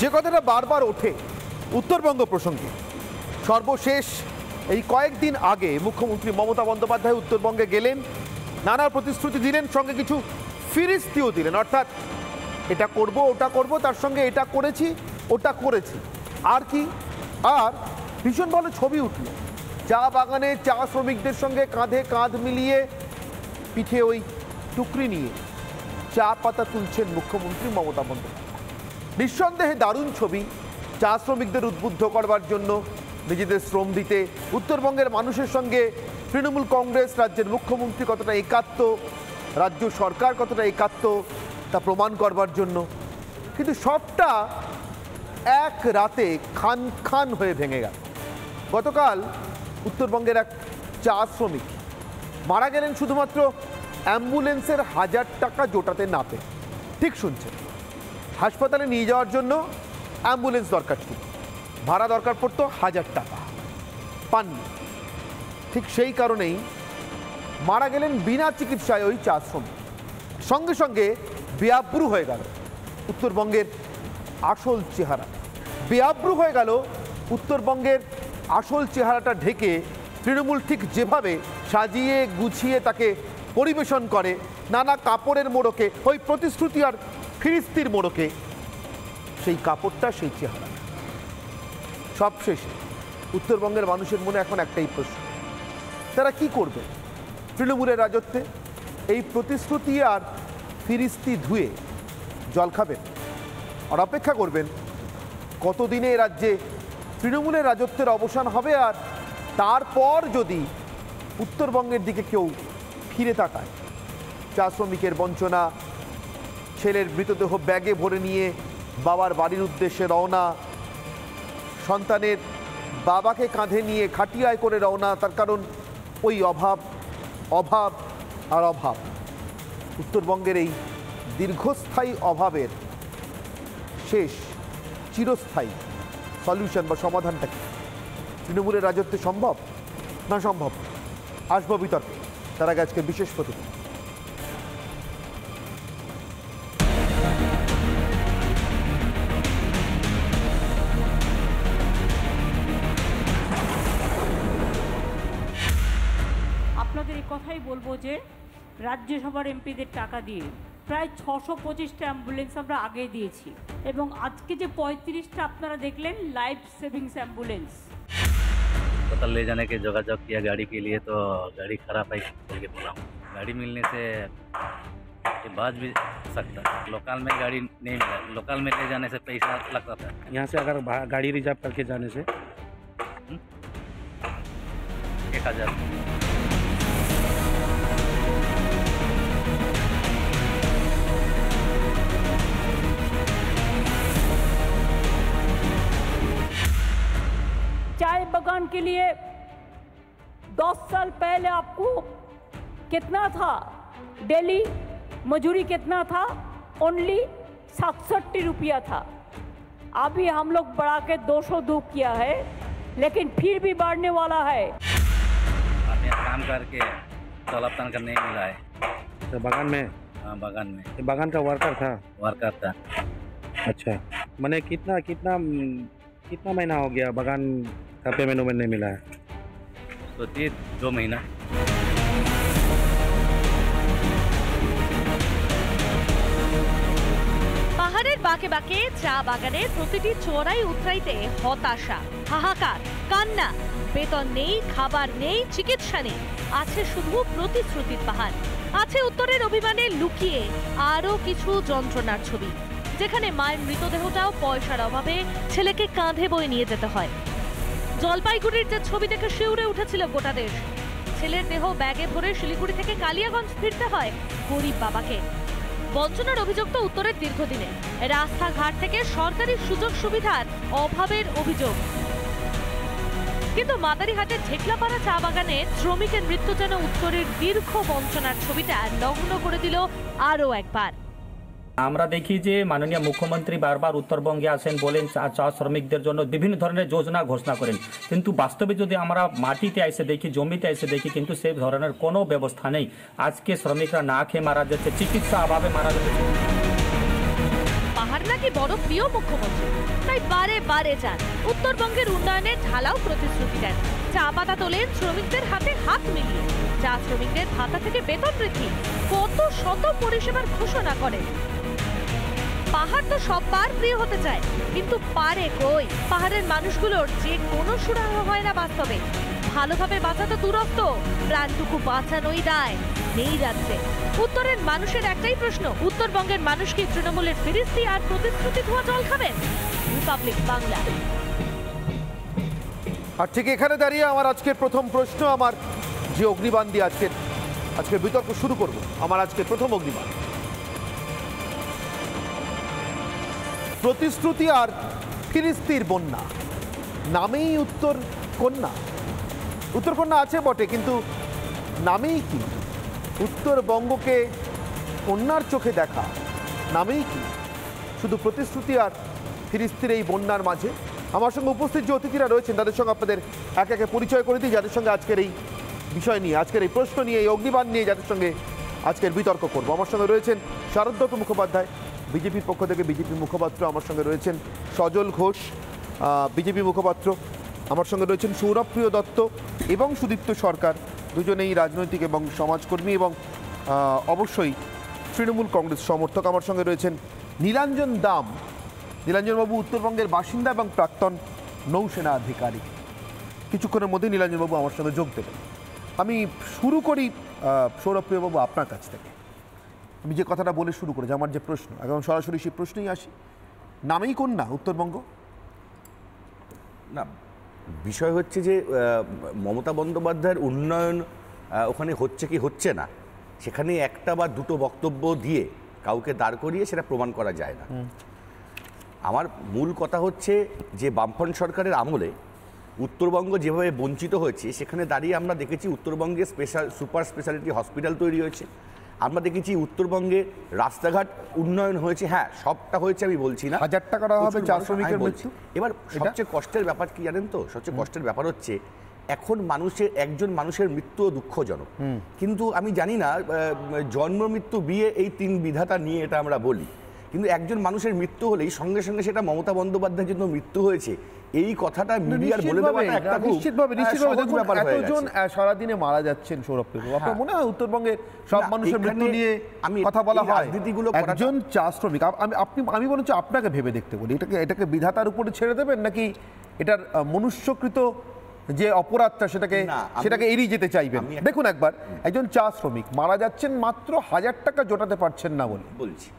যে কথাটা বারবার ওঠে উত্তরবঙ্গ প্রসঙ্গে, সর্বশেষ এই কয়েকদিন আগে মুখ্যমন্ত্রী মমতা বন্দ্যোপাধ্যায় উত্তরবঙ্গে গেলেন, নানা প্রতিশ্রুতি দিলেন, সঙ্গে কিছু ফিরিস্তিও দিলেন। অর্থাৎ এটা করব, ওটা করব, তার সঙ্গে এটা করেছি, ওটা করেছি, আর কি। আর ভীষণ ভালো ছবি উঠল, চা বাগানে চা শ্রমিকদের সঙ্গে কাঁধে কাঁধ মিলিয়ে, পিঠে ওই টুকরি নিয়ে চা পাতা তুলছেন মুখ্যমন্ত্রী মমতা বন্দ্যোপাধ্যায়। নিঃসন্দেহে দারুণ ছবি, চা শ্রমিকদের উদ্বুদ্ধ করবার জন্য, নিজেদের শ্রম দিতে উত্তরবঙ্গের মানুষের সঙ্গে তৃণমূল কংগ্রেস, রাজ্যের মুখ্যমন্ত্রী কতটা একাত্ম, রাজ্য সরকার কতটা একাত্ম তা প্রমাণ করবার জন্য। কিন্তু সবটা এক রাতে খান খান হয়ে ভেঙে গেল। গতকাল উত্তরবঙ্গের এক চা শ্রমিক মারা গেলেন শুধুমাত্র অ্যাম্বুলেন্সের 1000 টাকা জোটাতে না পেরে। ঠিক শুনছেন, হাসপাতালে নিয়ে যাওয়ার জন্য অ্যাম্বুলেন্স দরকার ছিল, ভাড়া দরকার পড়তো 1000 টাকা, পাননি। ঠিক সেই কারণেই মারা গেলেন বিনা চিকিৎসায় ওই চা শ্রমিক। সঙ্গে সঙ্গে বেআব্রু হয়ে গেল উত্তরবঙ্গের আসল চেহারা, বেআব্রু হয়ে গেল উত্তরবঙ্গের আসল চেহারাটা ঢেকে তৃণমূল ঠিক যেভাবে সাজিয়ে গুছিয়ে তাকে পরিবেশন করে, নানা কাপড়ের মোড়কে, ওই প্রতিশ্রুতি আর ফিরিস্তির মোড়কে, সেই কাপড়টা, সেই চেহারা। সবশেষে উত্তরবঙ্গের মানুষের মনে এখন একটাই প্রশ্ন, তারা কি করবে তৃণমূলের রাজত্বে? এই প্রতিশ্রুতি আর ফিরিস্তি ধুয়ে জল খাবেন আর অপেক্ষা করবেন কতদিনে এ রাজ্যে তৃণমূলের রাজত্বের অবসান হবে, আর তারপর যদি উত্তরবঙ্গের দিকে কেউ ফিরে তাকায়। চা শ্রমিকের বঞ্চনা, ছেলের মৃতদেহ ব্যাগে ভরে নিয়ে বাবার বাড়ির উদ্দেশ্যে রওনা, সন্তানের বাবাকে কাঁধে নিয়ে খাটিয়ায় করে রওনা, তার কারণ ওই অভাব, অভাব আর অভাব। উত্তরবঙ্গের এই দীর্ঘস্থায়ী অভাবের শেষ চিরস্থায়ী সলিউশন বা সমাধানটা কি? তৃণমূলের রাজত্বে সম্ভব না সম্ভব? আসবো বিতর্কে, তার আগে আজকে বিশেষ প্রতিবেদন। আপনাদের এই কথাই বলবো যে রাজ্যসভার এমপিদের টাকা দিয়ে প্রায় 625টা অ্যাম্বুলেন্স আমরা আগে দিয়েছি, এবং আজকে যে 35টা আপনারা দেখলেন लाइफ सेविंग्स एम्बुलेंस। अस्पताल ले जाने के जोगाजोग किया गाड़ी के लिए, तो गाड़ी खराब आई बोल के बोला। गाड़ी मिलने से ये बात भी सकता है, लोकल में गाड़ी नहीं मिला, लोकल में ले जाने से पैसा लगता था। यहाँ से अगर गाड़ी रिजर्व करके जाने से 1000। चाय बागान के लिए 10 साल पहले आपको कितना था? डेली मजूरी कितना था? ओनली 67 रुपया था। अभी हम लोग बढ़ा के 202 किया है, लेकिन फिर भी बढ़ने वाला है। काम करके तलब तनख्वाह नहीं मिला है। तो बागान में? हाँ, बागान में। बागान का वर्कर था? वर्कर था। अच्छा, मैंने कितना कितना कितना महीना हो गया बागान का पेमेंट नहीं मिला है? तो 2 महीना। পাহাড়ের বাঁকে বাঁকে চা বাগানের প্রতিটি চড়াই উতরাইতে হতাশা, হাহাকার, কান্না। বেতন নেই, খাবার নেই, চিকিৎসা নেই, আছে শুধু প্রতিশ্রুতির পাহাড়। আছে উত্তরের অভিমানে লুকিয়ে আরো কিছু যন্ত্রণার ছবি, যেখানে মায়ের মৃতদেহটাও পয়সার অভাবে ছেলেকে কাঁধে বয়ে নিয়ে যেতে হয়। জলপাইগুড়ির যে ছবি দেখে শিউরে উঠেছিল গোটা দেশ, ছেলের দেহ ব্যাগে ভরে শিলিগুড়ি থেকে কালিয়াগঞ্জ ফিরতে হয় গরিব বাবাকে। বঞ্চনার অভিযোগ তো উত্তরের দীর্ঘদিনে, রাস্তাঘাট থেকে সরকারি সুযোগ সুবিধার অভাবের অভিযোগ। কিন্তু মাদারিহাটের ঝেকলাপাড়া চা বাগানে শ্রমিকের মৃত্যু যেন উত্তরের দীর্ঘ বঞ্চনার ছবিটা নগ্ন করে দিল আরও একবার। আমরা দেখি যে মাননীয় মুখ্যমন্ত্রী বারবার উত্তরবঙ্গে আসেন, বলেন চা শ্রমিকদের জন্য বিভিন্ন ধরনের যোজনা ঘোষণা করেন, কিন্তু বাস্তবে যদি আমরা মাটিতে এসে দেখি, জমিতে এসে দেখি, কিন্তু সেই ধরনের কোনো ব্যবস্থা নেই। আজকে শ্রমিকরা না খেয়ে মারা যাচ্ছে, চিকিৎসা অভাবে মারা যাচ্ছে। তার নাকি বড় প্রিয় মুখ্যমন্ত্রী, তাই বারে বারে যান, উত্তরবঙ্গের উন্নয়নের ঢালাও প্রতিশ্রুতি দেন, চা পাতা তোলেন শ্রমিকদের হাতে হাত মিলিয়ে, চা শ্রমিকদের ভাতা থেকে বেতন বৃদ্ধি, কত শত পরিষেবার ঘোষণা করেন। পাহাড় তো সববার প্রিয় হতে চায়, কিন্তু পারে কই? পাহাড়ের মানুষগুলোর যে কোনো সুরাহা হয় না বাস্তবে। ভালোভাবে বাঁচা তো দূরত্ব, প্রাণটুকু বাঁচানোই দায় নেই রাজ্যে। উত্তরের মানুষের একটাই প্রশ্ন, উত্তরবঙ্গের মানুষ কি তৃণমূলের ফিরিস্তি আর প্রতিশ্রুতি ধোয়া জল খাবেন? রিপাবলিক বাংলা। আর ঠিক এখানে দাঁড়িয়ে আমার আজকের প্রথম প্রশ্ন, আমার যে অগ্নিবাণ দিয়ে আজকের বিতর্ক শুরু করব, আমার আজকের প্রথম অগ্নিবাণ, প্রতিশ্রুতি আর ফিরিস্তির বন্যা, নামেই উত্তর কন্যা। উত্তর কন্যা আছে বটে, কিন্তু নামেই কি উত্তরবঙ্গকে কন্যার চোখে দেখা? নামেই কি শুধু প্রতিশ্রুতি আর ফিরিস্তির এই বন্যার মাঝে? আমার সঙ্গে উপস্থিত যে অতিথিরা রয়েছেন তাদের সঙ্গে আপনাদের এক একে পরিচয় করে দিই, যাদের সঙ্গে আজকের এই বিষয় নিয়ে, আজকের এই প্রশ্ন নিয়ে, এই অগ্নিবাণ নিয়ে যাদের সঙ্গে আজকের বিতর্ক করব। আমার সঙ্গে রয়েছেন শারদত্ত মুখোপাধ্যায়, বিজেপির পক্ষ থেকে বিজেপি মুখপাত্র। আমার সঙ্গে রয়েছেন সজল ঘোষ, বিজেপি মুখপাত্র। আমার সঙ্গে রয়েছেন সৌরভপ্রিয় দত্ত এবং সুদীপ্ত সরকার, দুজনেই রাজনৈতিক এবং সমাজকর্মী এবং অবশ্যই তৃণমূল কংগ্রেস সমর্থক। আমার সঙ্গে রয়েছেন নীলাঞ্জন দাম, নীলাঞ্জনবাবু উত্তরবঙ্গের বাসিন্দা এবং প্রাক্তন নৌসেনা আধিকারিক। কিছুক্ষণের মধ্যে নীলাঞ্জনবাবু আমার সঙ্গে যোগ দেবেন। আমি শুরু করি সৌরভপ্রিয়বাবু আপনার কাছ থেকে। আমি যে কথাটা বলে শুরু করেছি, আমার যে প্রশ্ন, এখন সরাসরি সেই প্রশ্নেই আসি, নামেই কন্যা উত্তরবঙ্গ? না, বিষয় হচ্ছে যে মমতা বন্দ্যোপাধ্যায়ের উন্নয়ন ওখানে হচ্ছে কি হচ্ছে না, সেখানে একটা বা দুটো বক্তব্য দিয়ে কাউকে দাঁড় করিয়ে সেটা প্রমাণ করা যায় না। আমার মূল কথা হচ্ছে যে বামফ্রন্ট সরকারের আমলে উত্তরবঙ্গ যেভাবে বঞ্চিত হয়েছে, সেখানে দাঁড়িয়ে আমরা দেখেছি উত্তরবঙ্গে সুপার স্পেশালিটি হসপিটাল তৈরি হয়েছে, আমরা দেখেছি উত্তরবঙ্গে রাস্তাঘাট উন্নয়ন হয়েছে। হ্যাঁ, সবটা হয়েছে আমি বলছি না, 1000 টাকা দেওয়া হবে চা শ্রমিকের মৃত্যু। এবার সবচেয়ে কষ্টের ব্যাপার কি জানেন তো? সবচেয়ে কষ্টের ব্যাপার হচ্ছে এখন একজন মানুষের মৃত্যু দুঃখজনক, কিন্তু আমি জানি না জন্ম মৃত্যু বিয়ে এই 3 বিধাতা নিয়ে এটা আমরা বলি, কিন্তু একজন মানুষের মৃত্যু হলেই সঙ্গে সঙ্গে সেটা মমতা বন্দ্যোপাধ্যায়ের জন্য মৃত্যু হয়েছে এই কথাটা মিডিয়ার বলে দেওয়াটা একটা নিশ্চিতভাবে এতজন সারাদিনে মারা যাচ্ছেন সৌরভপ্রিয়, আপনার মনে হয় উত্তরবঙ্গের সব মানুষের মৃত্যু নিয়ে কথা বলা হয়? একজন চা শ্রমিক, আমি বলছি আপনাকে ভেবে দেখতে বলি, এটাকে বিধাতার উপরে ছেড়ে দেবেন, নাকি এটার মনুষ্যকৃত যে অপরাধটা সেটাকে এড়িয়ে যেতে চাইবেন? দেখুন, একবার একজন চা শ্রমিক মারা যাচ্ছেন মাত্র 1000 টাকা জোটাতে পারছেন না বলে। বলছি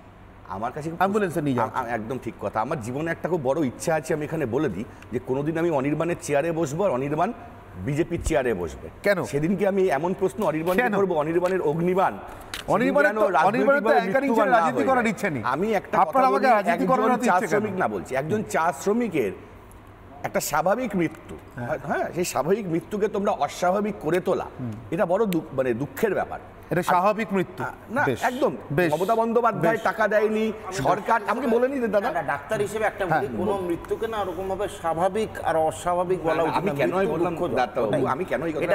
আমার কাছে অ্যাম্বুলেন্সে নিয়ে যান, একদম ঠিক কথা। আমার জীবনে একটা খুব বড় ইচ্ছা আছে, আমি এখানে বলে দিই, যে কোনোদিন আমি অনির্বাণের চেয়ারে বসবো আর অনির্বাণ বিজেপির চেয়ারে বসবে। কেন? সেদিনকে আমি এমন প্রশ্ন অনির্বাণকে করবো, অনির্বাণের অগ্নিবাণ। আমি একটা চা শ্রমিক না বলছি, একজন চা শ্রমিকের একটা স্বাভাবিক মৃত্যু, হ্যাঁ, সেই স্বাভাবিক মৃত্যুকে তোমরা অস্বাভাবিক করে তোলা, এটা বড় দুঃখের ব্যাপার। এটা স্বাভাবিক মৃত্যু না, একদম। মমতা বন্দ্যোপাধ্যায় টাকা দেয়নি, সরকার আমাকে বলে নি দাদা, ডাক্তার হিসেবে একটা কোনো মৃত্যুকে না ওরকম ভাবে স্বাভাবিক আর অস্বাভাবিক বলা উচিত। আমি কেনই বললাম ডাক্তারবাবু, আমি কেন এই কথা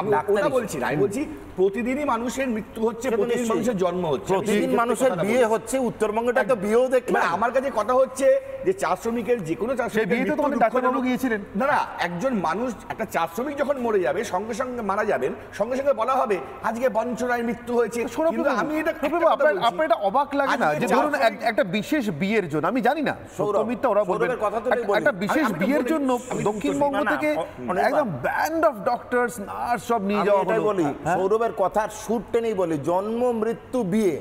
আমি ওটা বলছি না, আমি বলছি প্রতিদিনই মানুষের মৃত্যু হচ্ছে, প্রতিদিন মানুষের জন্ম হচ্ছে, প্রতিদিন মানুষের বিয়ে হচ্ছে। উত্তরবঙ্গটা তো বিয়েও দেখবে। আমার কাছে কথা হচ্ছে যে চা শ্রমিকের যে কোনো চা শ্রমিক বিয়ে তো তোমাদের ডাক্তারবাবু গিয়েছিলেন না, না, একজন মানুষ একটা চা শ্রমিক যখন মরে যাবে, সঙ্গে সঙ্গে মারা যাবেন, সঙ্গে সঙ্গে বলা হবে আজকে বঞ্চনায় মৃত্যু হয়েছে। আমি এটা আপনার এটা অবাক লাগে না যে ধরুন একটা বিশেষ বিয়ের জন্য, আমি জানি না সৌরমিতটা ওরা বলবেন, একটা বিশেষ বিয়ের জন্য দক্ষিণবঙ্গ থেকে একদম ব্যান্ড অফ ডক্টরস নার্স সব নিয়ে যাওয়া হলো। বলি সৌরভের কথার সুরটে নেই, বলি জন্ম মৃত্যু বিয়ে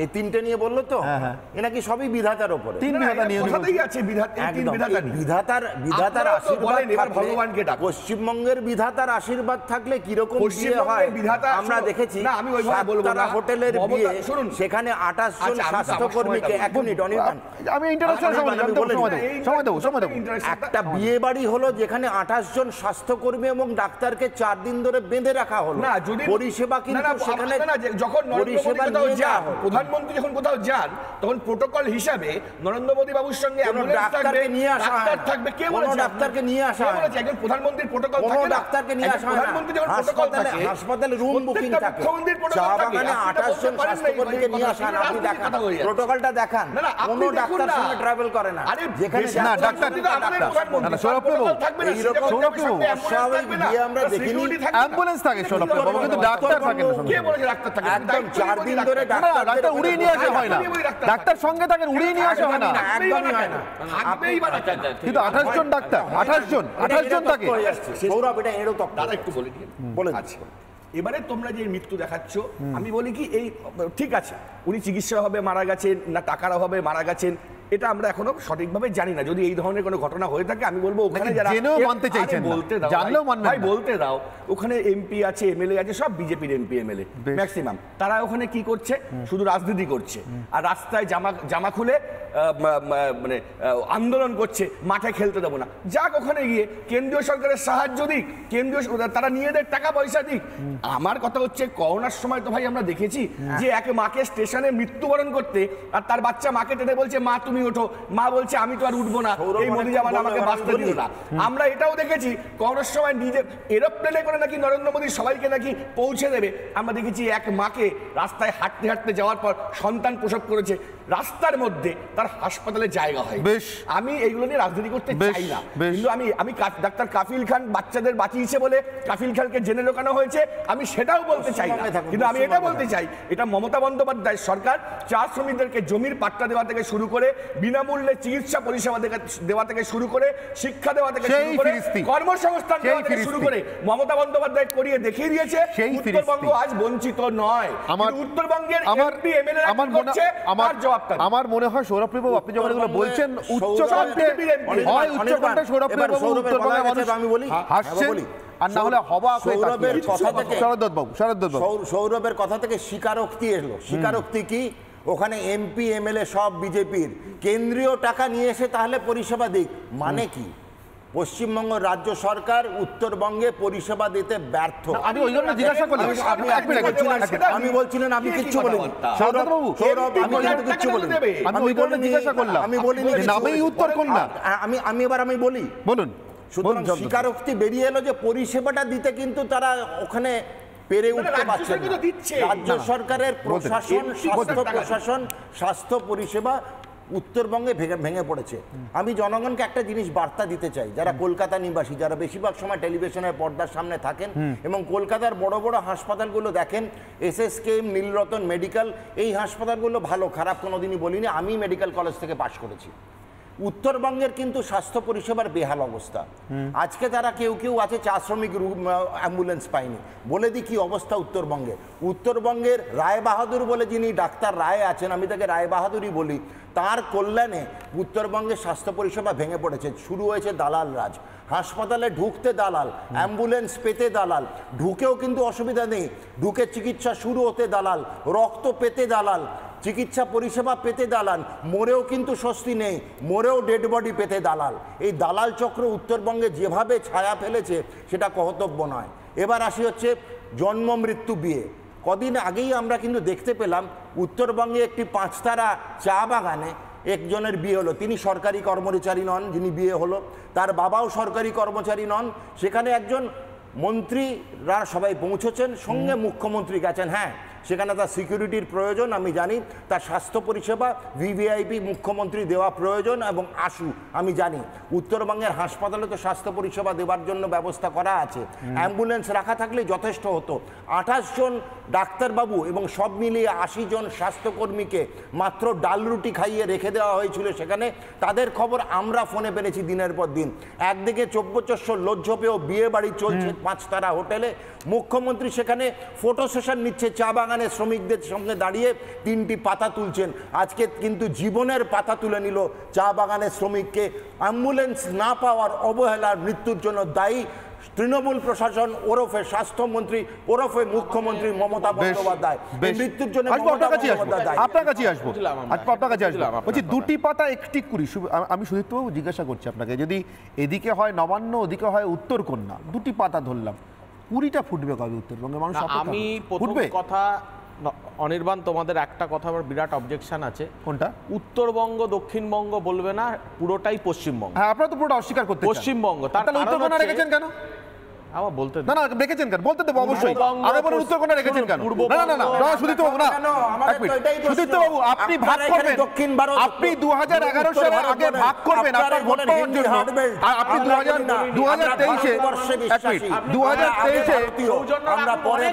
এই 3টে নিয়ে বললো তো, এ নাকি সবই বিধাতার উপরে। 3 বিধাতা নিয়ে আছে, বিধাতার আশীর্বাদ ভগবানকে ডাক। পশ্চিমবঙ্গের বিধাতার আশীর্বাদ থাকলে কিরকম বিয়ে হয় আমরা দেখেছি। আমি ওইভাবে বলবো না, হোটেলের বিয়ে, সেখানে 28 জন স্বাস্থ্যকর্মীকে, এক মিনিট অনির্বাণ, আমি ইন্টারাকশন সময় দেব। একটা বিয়ে বাড়ি হলো যেখানে 28 জন স্বাস্থ্যকর্মী এবং ডাক্তারকে 4 দিন ধরে বেঁধে রাখা হলো। পরিষেবা কিন্তু সেখানে যখন পরিষেবা নিয়ে যান, প্রধানমন্ত্রী যখন কোথাও যান, তখন প্রোটোকল হিসাবে নরেন্দ্র মোদী বাবুর সঙ্গে ডাক্তারকে নিয়ে আসা ডাক্তার থাকবে। কে বলেছে ডাক্তারকে নিয়ে আসা হয়? একজন প্রধানমন্ত্রীর প্রোটোকল থাকে না, ডাক্তারকে নিয়ে আসা হয়। প্রধানমন্ত্রী যখন প্রোটোকল থাকে, হাসপাতালে রুম বুকিং থাকে, চা বাগানে 28 জন স্বাস্থ্যকর্মীকে নিয়ে আসেন, আপনি দেখান প্রোটোকলটা দেখান, কোনো ডাক্তার সঙ্গে ট্রাভেল করে না, যেখানে না ডাক্তার সৌরভবাবু অস্বাভাবিক বিয়ে আমরা দেখিনি, অ্যাম্বুলেন্স থাকে সৌরভবাবু, কিন্তু ডাক্তার থাকে না সঙ্গে। একদম 4 দিন ধরে ডাক্তার উড়িয়ে নিয়ে আসা হয় না, ডাক্তার সঙ্গে থাকেন, উড়িয়ে নিয়ে আসা হয় না, একদমই হয় না। কিন্তু 28 জন ডাক্তার, 28 জন থাকে। সৌরভ, এটা এরও তথ্য দাদা একটু বলে দিন, বলেন। আচ্ছা, এবারে তোমরা যে মৃত্যু দেখাচ্ছ, আমি বলি কি এই ঠিক আছে, উনি চিকিৎসার অভাবে মারা গেছেন না টাকার অভাবে মারা গেছেন, এটা আমরা এখনো সঠিকভাবে জানি না। যদি এই ধরনের কোনো ঘটনা হয়ে থাকে, আমি বলবো ওখানে যারা জেনেও মানতে চাইছেন না, বলতে দাও, জানলেও মানবেন ভাই না। বলতে দাও, ওখানে এমপি আছে, এমএলএ আছে, সব বিজেপির এমপি এমএলএ ম্যাক্সিমাম, তারা ওখানে কি করছে, শুধু রাজনীতি করছে, আর রাস্তায় জামা খুলে মানে আন্দোলন করছে, মাঠে খেলতে দেবো না। যাক ওখানে গিয়ে কেন্দ্রীয় সরকারের সাহায্য দিক, তারা নিজেদের টাকা পয়সা দিক। আমার কথা হচ্ছে, করোনার সময় তো ভাই আমরা দেখেছি যে এক মাকে স্টেশনে মৃত্যুবরণ করতে, আর তার বাচ্চা মাকে টেনে বলছে মা তুমি ওঠো, মা বলছে আমি তো আর উঠবো না, এই মোদি জামান আমাকে বাঁচতে দিল না। আমরা এটাও দেখেছি করোনার সময় নিজে এরোপ্লেনে করে নাকি নরেন্দ্র মোদী সবাইকে নাকি পৌঁছে দেবে। আমরা দেখেছি এক মাকে রাস্তায় হাঁটতে হাঁটতে যাওয়ার পর সন্তান প্রসব করেছে, রাস্তার মধ্যে তার হাসপাতালে জায়গা হয়। আমি এইগুলো নিয়ে রাজনীতি করতে চাই না, কিন্তু আমি ডাক্তার কাফিল খান বাচ্চাদের বাঁচিয়েছে বলে কাফিল খানকে জেনে ঢোকানো হয়েছে, আমি সেটাও বলতে চাই না। কিন্তু আমি এটা বলতে চাই, এটা মমতা বন্দ্যোপাধ্যায় সরকার চা শ্রমিকদেরকে জমির পাট্টা দেওয়া থেকে শুরু করে, বিনামূল্যে চিকিৎসা পরিষেবা দেওয়া থেকে শুরু করে, শিক্ষা দেওয়া থেকে শুরু করে, কর্মসংস্থান দেওয়া থেকে শুরু করে, মমতা বন্দ্যোপাধ্যায় করিয়ে দেখিয়ে দিয়েছে। উত্তরবঙ্গ আজ বঞ্চিত নয়। উত্তরবঙ্গের এমপি এমএলএ আমার মনে হয় সৌরভবাবু, আপনি যখন এগুলো বলছেন উচ্চকণ্ঠে হয়, উচ্চকণ্ঠে সৌরভবাবু উত্তরবঙ্গের মানুষ আমি বলি হাসছেন, আর না হলে হবা সৌরভের কথা থেকে শরৎবাবু সৌরভের কথা থেকে স্বীকারোক্তি এলো। স্বীকারোক্তি কি? ওখানে এমপি এমএলএ সব বিজেপির, কেন্দ্রীয় টাকা নিয়ে এসে তাহলে পরিষেবা দিক, মানে কি? পশ্চিমবঙ্গ রাজ্য সরকার উত্তরবঙ্গে পরিষেবা দিতে ব্যর্থ। আমি ওই জন্য জিজ্ঞাসা করলাম, আমি বলছিলেন আমি কিচ্ছু বলিনি সৌরভবাবু, সৌরভ, আমি কিন্তু কিচ্ছু বলিনি, আমি বলিনি, জিজ্ঞাসা করলাম, আমি বলিনি নামেই উত্তর কোন না, আমি বলি, বলুন। সুতরাং স্বীকারোক্তি বেরিয়ে এলো যে পরিষেবাটা দিতে কিন্তু তারা ওখানে পেরে উঠতে পারছে না। রাজ্য সরকারের প্রশাসন, স্বাস্থ্য প্রশাসন, স্বাস্থ্য পরিষেবা উত্তরবঙ্গে ভেঙে পড়েছে। আমি জনগণকে একটা জিনিস বার্তা দিতে চাই, যারা কলকাতা নিবাসী, যারা বেশিরভাগ সময় টেলিভিশনের পর্দার সামনে থাকেন এবং কলকাতার বড় বড় হাসপাতালগুলো দেখেন, এসএসকেএম, নীলরতন মেডিকেল, এই হাসপাতালগুলো ভালো খারাপ কোনোদিনই বলিনি, আমি মেডিকেল কলেজ থেকে পাশ করেছি। উত্তরবঙ্গের কিন্তু স্বাস্থ্য পরিষেবার বেহাল অবস্থা। আজকে তারা কেউ আছে চা শ্রমিক অ্যাম্বুলেন্স পায়নি। বলে দিই কি অবস্থা উত্তরবঙ্গের রায় বাহাদুর বলে যিনি ডাক্তার রায় আছেন, আমি তাকে রায় বাহাদুরই বলি, তার কল্যাণে উত্তরবঙ্গের স্বাস্থ্য পরিষেবা ভেঙে পড়েছে। শুরু হয়েছে দালাল রাজ, হাসপাতালে ঢুকতে দালাল, অ্যাম্বুলেন্স পেতে দালাল, ঢুকেও কিন্তু অসুবিধা নেই, ঢুকে চিকিৎসা শুরু হতে দালাল, রক্ত পেতে দালাল, চিকিৎসা পরিষেবা পেতে দালাল, মরেও কিন্তু স্বস্তি নেই, মরেও ডেড বডি পেতে দালাল। এই দালাল চক্র উত্তরবঙ্গে যেভাবে ছায়া ফেলেছে সেটা কর্তব্য নয়। এবার আসি হচ্ছে জন্ম মৃত্যু বিয়ে। কদিন আগেই আমরা কিন্তু দেখতে পেলাম উত্তরবঙ্গে একটি 5 তারা চা বাগানে একজনের বিয়ে হলো, তিনি সরকারি কর্মচারী নন, যিনি বিয়ে হলো তার বাবাও সরকারি কর্মচারী নন। সেখানে একজন মন্ত্রীরা সবাই পৌঁছেছেন, সঙ্গে মুখ্যমন্ত্রী গেছেন। হ্যাঁ, সেখানে তার সিকিউরিটির প্রয়োজন, আমি জানি, তার স্বাস্থ্য পরিষেবা ভিভিআইপি মুখ্যমন্ত্রী দেওয়া প্রয়োজন এবং আমি জানি উত্তরবঙ্গের হাসপাতালে তো স্বাস্থ্য পরিষেবা দেওয়ার জন্য ব্যবস্থা করা আছে, অ্যাম্বুলেন্স রাখা থাকলে যথেষ্ট হতো। 28 জন ডাক্তারবাবু এবং সব মিলিয়ে 80 জন স্বাস্থ্যকর্মীকে মাত্র ডাল রুটি খাইয়ে রেখে দেওয়া হয়েছিল সেখানে। তাদের খবর আমরা ফোনে পেরেছি দিনের পর দিন। একদিকে চব্যচস্য লজ্জপেও বিয়ে বাড়ি চলছে 5 তারা হোটেলে, মুখ্যমন্ত্রী সেখানে ফটো সেশন নিচ্ছে, চা বাগানের শ্রমিকদের সঙ্গে দাঁড়িয়ে 3টি পাতা তুলছেন। আজকে কিন্তু জীবনের পাতা তুলে নিল চা বাগানের শ্রমিককে। অ্যাম্বুলেন্স না পাওয়ার অবহেলার মৃত্যুর জন্য দায়ী তৃণমূল প্রশাসন ওরফে স্বাস্থ্যমন্ত্রী ওরফে মুখ্যমন্ত্রী মমতা বন্দ্যোপাধ্যায়। মৃত্যুর জন্য আপনার কাছে আসবো, বলছি 2টি পাতা 1টি কুড়ি। আমি সুদীপ্তবাবু জিজ্ঞাসা করছি আপনাকে, যদি এদিকে হয় নবান্ন, ওদিকে হয় উত্তরকন্যা, 2টি পাতা ধরলাম, 20টা ফুটবে কবে উত্তরবঙ্গে মানুষ? আমি প্রথম কথা অনির্বাণ, তোমাদের একটা কথা আমার বিরাট অবজেকশন আছে। কোনটা? উত্তরবঙ্গ দক্ষিণবঙ্গ বলবে না, পুরোটাই পশ্চিমবঙ্গ। হ্যাঁ, আপনারা তো পুরোটা অস্বীকার করতে চান। পশ্চিমবঙ্গ, তার তাহলে উত্তরকন্যা রেখেছেন কেন? আমার বলতে না না রেখেছেন কেন বলতে দেবো অবশ্যই আগে বলুন উত্তরকন্যা রেখেছেন কেন না না না না সুদীপ্ত বাবু না সুদীপ্ত বাবু আপনি ভাগ করবেন আপনি 2011 সালে আগে ভাগ করবেন আপনার ভোট পাওয়ার জন্য আর আপনি 2023 এক মিনিট 2023 আমরা পরে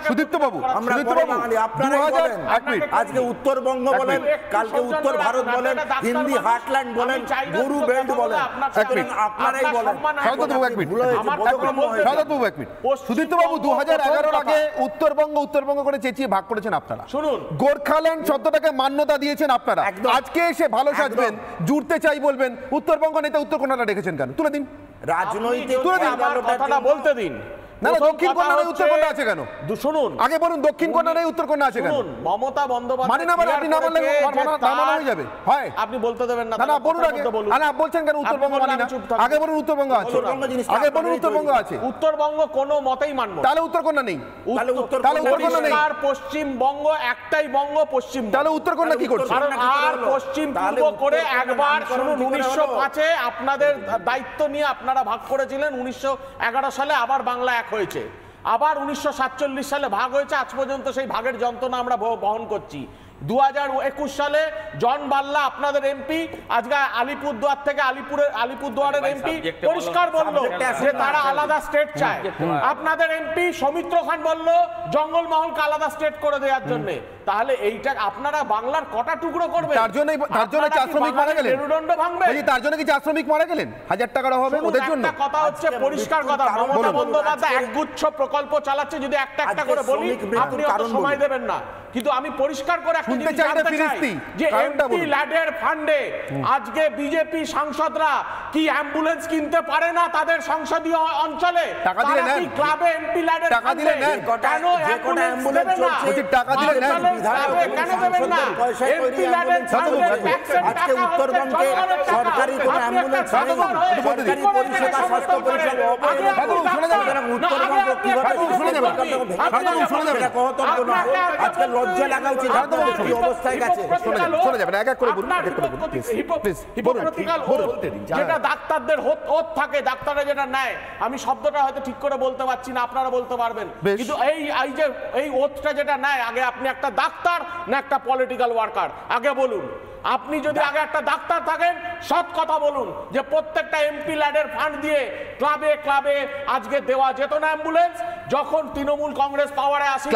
সুদীপ্ত বাবু 2000 এক মিনিট আজকে উত্তরবঙ্গ বলেন কালকে উত্তর ভারত বলেন হিন্দি হার্টল্যান্ড বলেন গরু বেল্ট বলেন আপনারাই বলেন সারদাবাবু এক মিনিট সারদাবাবু এক মিনিট সুদীপ্ত বাবু 2011 আগে উত্তরবঙ্গ করে চেঁচিয়ে ভাগ করেছেন আপনারা শুনুন গোর্খাল্যান্ড শব্দটাকে মান্যতা দিয়েছেন আপনারা আজকে এসে ভালো সাজবেন জুড়তে চাই বলবেন উত্তরবঙ্গ নেতা উত্তরকন্যাটা রেখেছেন কেন তুলে দিন রাজনৈতিক কথাটা বলতে দিন না না দক্ষিণ কন্যা নেই উত্তর কন্যা আছে কেন শুনুন আগে বলুন দক্ষিণ কন্যা নেই উত্তর কন্যা আছে কেন শুনুন মমতা বন্দ্যোপাধ্যায় মানে না আপনি না বললে নামানো হয়ে যাবে হয় আপনি বলতে দেবেন না না বলুন আগে না বলছেন কেন উত্তরবঙ্গ মানি না আগে বলুন উত্তরবঙ্গ আছে আগে বলুন উত্তরবঙ্গ আছে উত্তরবঙ্গ কোনো মতেই মানব তাহলে উত্তর কন্যা নেই তাহলে উত্তর কন্যা নেই আর পশ্চিমবঙ্গ একটাই বঙ্গ পশ্চিম তাহলে উত্তর কন্যা কি করছে কারণ আর পশ্চিম পূর্ব করে একবার শুনুন 1905 এ আপনাদের দায়িত্ব নিয়ে আপনারা ভাগ করেছিলেন 1911 সালে আবার বাংলা এক হয়েছে আবার 1947 সালে ভাগ হয়েছে আজ পর্যন্ত সেই ভাগের যন্ত্রণা আমরা বহন করছি 2021 সালে জন বাল্লা আপনাদের এমপি আজকে আলিপুরদুয়ার থেকে আলিপুরদুয়ারের এমপি পরিষ্কার বলল যে তারা আলাদা স্টেট চায় আপনাদের এমপি সৌমিত্র খান বলল জঙ্গলমহলকে আলাদা স্টেট করে দেওয়ার জন্য তাহলে এইটা আপনারা বাংলার কটা টুকরো করবেন তার জন্য চা শ্রমিক মারা গেলেন মেরুদণ্ড ভাঙবে তার জন্য কি চা শ্রমিক মারা গেলেন 1000 টাকা হবে ওদের জন্য একটা কথা হচ্ছে পরিষ্কার কথা মমতা বন্দ্যোপাধ্যায় একগুচ্ছ প্রকল্প চালাচ্ছে যদি একটা একটা করে বলি আপনি অত সময় দেবেন না কিন্তু আমি পরিষ্কার করে একটা জিনিস জানতে চাই যে এমপি ল্যাডের ফান্ডে আজকে বিজেপি সাংসদরা কি অ্যাম্বুলেন্স কিনতে পারে না তাদের সংসদীয় অঞ্চলে টাকা দিলে নেন ক্লাবে এমপি ল্যাডের টাকা দিলে নেন কেন অ্যাম্বুলেন্স চলছে টাকা দিলে নেন কেন দেবেন না এমপি ল্যাডের আজকে উত্তরবঙ্গে সরকারি কোনো অ্যাম্বুলেন্স নেই সরকারি পরিষেবা স্বাস্থ্য পরিষেবা উত্তরবঙ্গ কিভাবে শুনে যাবে আজকে লজ্জা লাগা উচিত কি অবস্থায় গেছে শোনা যাবে না এক এক করে বলুন যেটা ডাক্তারদের ওত থাকে ডাক্তাররা যেটা নেয় আমি শব্দটা হয়তো ঠিক করে বলতে পারছি না আপনারা বলতে পারবেন কিন্তু এই ওতটা যেটা নেয় আগে আপনি একটা ডাক্তার না একটা পলিটিক্যাল ওয়ার্কার আগে বলুন আপনি যদি আগে একটা ডাক্তার থাকেন সৎ কথা বলুন যে প্রত্যেকটা এমপি ল্যাডের ফান্ড দিয়ে ক্লাবে ক্লাবে আজকে দেওয়া যেত না অ্যাম্বুলেন্স যখন তৃণমূল কংগ্রেস পাওয়ারে আসে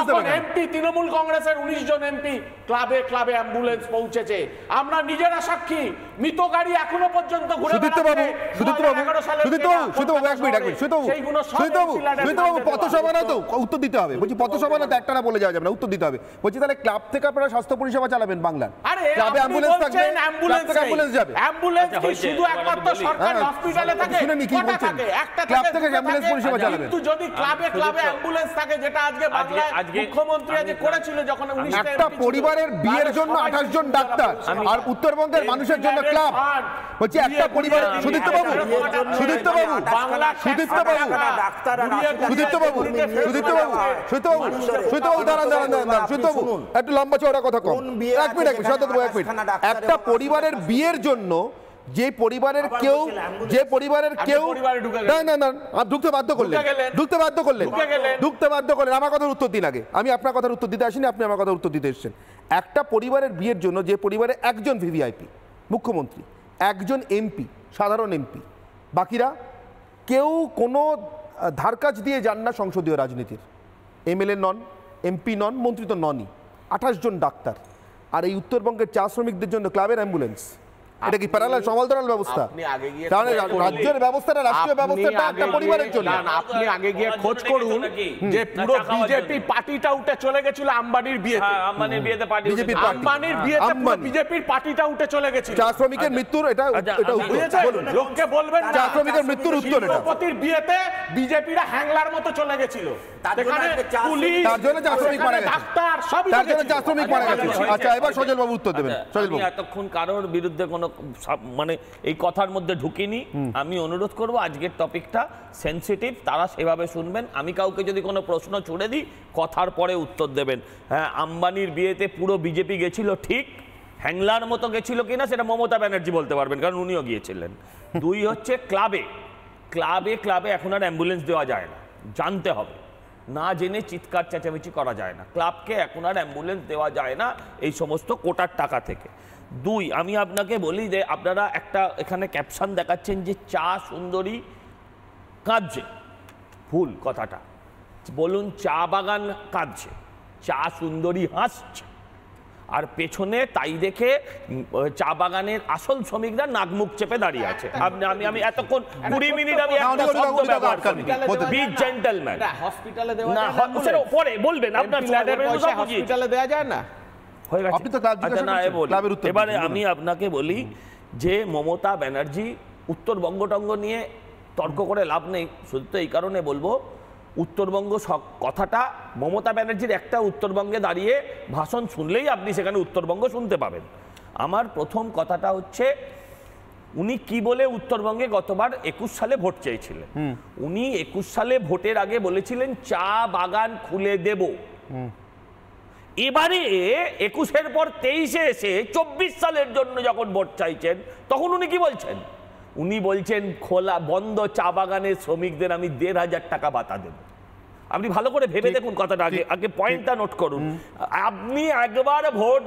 তখন এমপি তৃণমূল কংগ্রেসের 19 জন এমপি ক্লাবে ক্লাবে অ্যাম্বুলেন্স পৌঁছেছে আমরা নিজেরা সাক্ষী মৃত গাড়ি এখনো পর্যন্ত ঘুরে পথসভা না তো উত্তর দিতে হবে বলছি পথসভা না তো একটা না বলে যাওয়া যাবে না উত্তর দিতে হবে বলছি তাহলে ক্লাব থেকে আপনারা স্বাস্থ্য পরিষেবা চালাবেন বাংলার ক্লাবে অ্যাম্বুলেন্স থাকবে ক্লাব থেকে অ্যাম্বুলেন্স যাবে অ্যাম্বুলেন্স কি শুধু একমাত্র সরকারি হসপিটালে থাকে শুনেনি কি বলছেন ক্লাব থেকে অ্যাম্বুলেন্স পরিষেবা চালাবেন কিন্তু যদি ক্লাবে ক্লাবে অ্যাম্বুলেন্স থাকে যেটা আজকে বাংলায় মুখ্যমন্ত্রী আজ করেছিল যখন 19 একটা পরিবারের বিয়ের জন্য 28 জন ডাক্তার আর উত্তরবঙ্গের মানুষের জন্য ক্লাব বলছি একটা পরিবার সুদীপ্ত বাবু একটু লম্বা চওড়া কথা কম এক মিনিট একটা পরিবারের বিয়ের জন্য যে পরিবারের কেউ না ঢুকতে বাধ্য করলেন আমার কথার উত্তর দিন আগে আমি আপনার কথার উত্তর দিতে আসিনি আপনি আমার কথার উত্তর দিতে এসেছেন একটা পরিবারের বিয়ের জন্য যে পরিবারে একজন ভিভিআইপি মুখ্যমন্ত্রী একজন এমপি সাধারণ এমপি বাকিরা কেউ কোনো ধারকাজ দিয়ে যান না সংসদীয় রাজনীতির এমএলএ নন এমপি নন মন্ত্রী তো ননই 28 জন ডাক্তার আর এই উত্তরবঙ্গের চা শ্রমিকদের জন্য ক্লাবের অ্যাম্বুলেন্স এটা কি প্যারালাল সমান্তরাল ব্যবস্থা তাহলে রাজ্যের ব্যবস্থাটা রাষ্ট্রীয় ব্যবস্থাটা একটা পরিবারের জন্য আপনি আগে গিয়ে খোঁজ করুন যে পুরো বিজেপি পার্টিটা উঠে চলে গেছিল আম্বানির বিয়েতে বিজেপির পার্টিটা উঠে চলে গেছিল চা শ্রমিকের মৃত্যুর এটা লোককে বলবেন চা শ্রমিকের মৃত্যুর উত্তর এটা শিল্পপতির বিয়েতে বিজেপিরা হ্যাংলার মতো চলে গেছিল তার জন্য চা শ্রমিক মারা গেছে ডাক্তার সবই তার জন্য চা শ্রমিক মারা গেছে আচ্ছা এবার সজল বাবু উত্তর দেবেন সজল বাবু এতক্ষণ কারোর বিরুদ্ধে কোনো মানে এই কথার মধ্যে ঢুকিনি আমি অনুরোধ করব আজকের টপিকটা সেনসিটিভ তারা সেভাবে শুনবেন আমি কাউকে যদি কোনো প্রশ্ন ছুড়ে দিই কথার পরে উত্তর দেবেন হ্যাঁ আম্বানির বিয়েতে পুরো বিজেপি গেছিল ঠিক হ্যাংলার মতো গেছিল কিনা সেটা মমতা ব্যানার্জি বলতে পারবেন কারণ উনিও গিয়েছিলেন দুই হচ্ছে ক্লাবে ক্লাবে এখন আর অ্যাম্বুলেন্স দেওয়া যায় না, জানতে হবে, না জেনে চিৎকার চেঁচামেচি করা যায় না। ক্লাবকে এখন আর অ্যাম্বুলেন্স দেওয়া যায় না এই সমস্ত কোটার টাকা থেকে। 2, আমি আপনাকে বলি যে আপনারা একটা এখানে ক্যাপশন দেখাচ্ছেন যে চা সুন্দরী কাঁদছে, ভুল কথাটা, বলুন চা বাগান কাঁদছে, চা সুন্দরী হাসছে। আর পেছনে তাই দেখে চা বাগানের আসল শ্রমিকরা নাক মুখ চেপে দাঁড়িয়ে আছে। আমি এতক্ষণ 20 মিনিট আমি একটা শব্দ ব্যবহার করি, বি জেন্টলম্যান। হসপিটালে দেওয়া না, সেটা পরে বলবেন, আপনার হসপিটালে দেওয়া যায় না, হয়ে গেছে। আচ্ছা না, এবারে আমি আপনাকে বলি যে মমতা ব্যানার্জি উত্তরবঙ্গ টঙ্গ নিয়ে তর্ক করে লাভ নেই, শুধু তো এই কারণে বলবো, উত্তরবঙ্গ কথাটা মমতা ব্যানার্জির একটা উত্তরবঙ্গে দাঁড়িয়ে ভাষণ শুনলেই আপনি সেখানে উত্তরবঙ্গ শুনতে পাবেন। আমার প্রথম কথাটা হচ্ছে উনি কি বলে উত্তরবঙ্গে গতবার 21 সালে ভোট চেয়েছিলেন। উনি 21 সালে ভোটের আগে বলেছিলেন চা বাগান খুলে দেব। এবারে 21-এর পর 23-এ এসে 24 সালের জন্য যখন ভোট চাইছেন তখন উনি কি বলছেন? উনি বলছেন খোলা বন্ধ চা বাগানের শ্রমিকদের আমি 1,500 টাকা ভাতা দেব। আপনি ভালো করে ভেবে দেখুন কথাটা, আগে পয়েন্টটা নোট করুন। আপনি একবার ভোট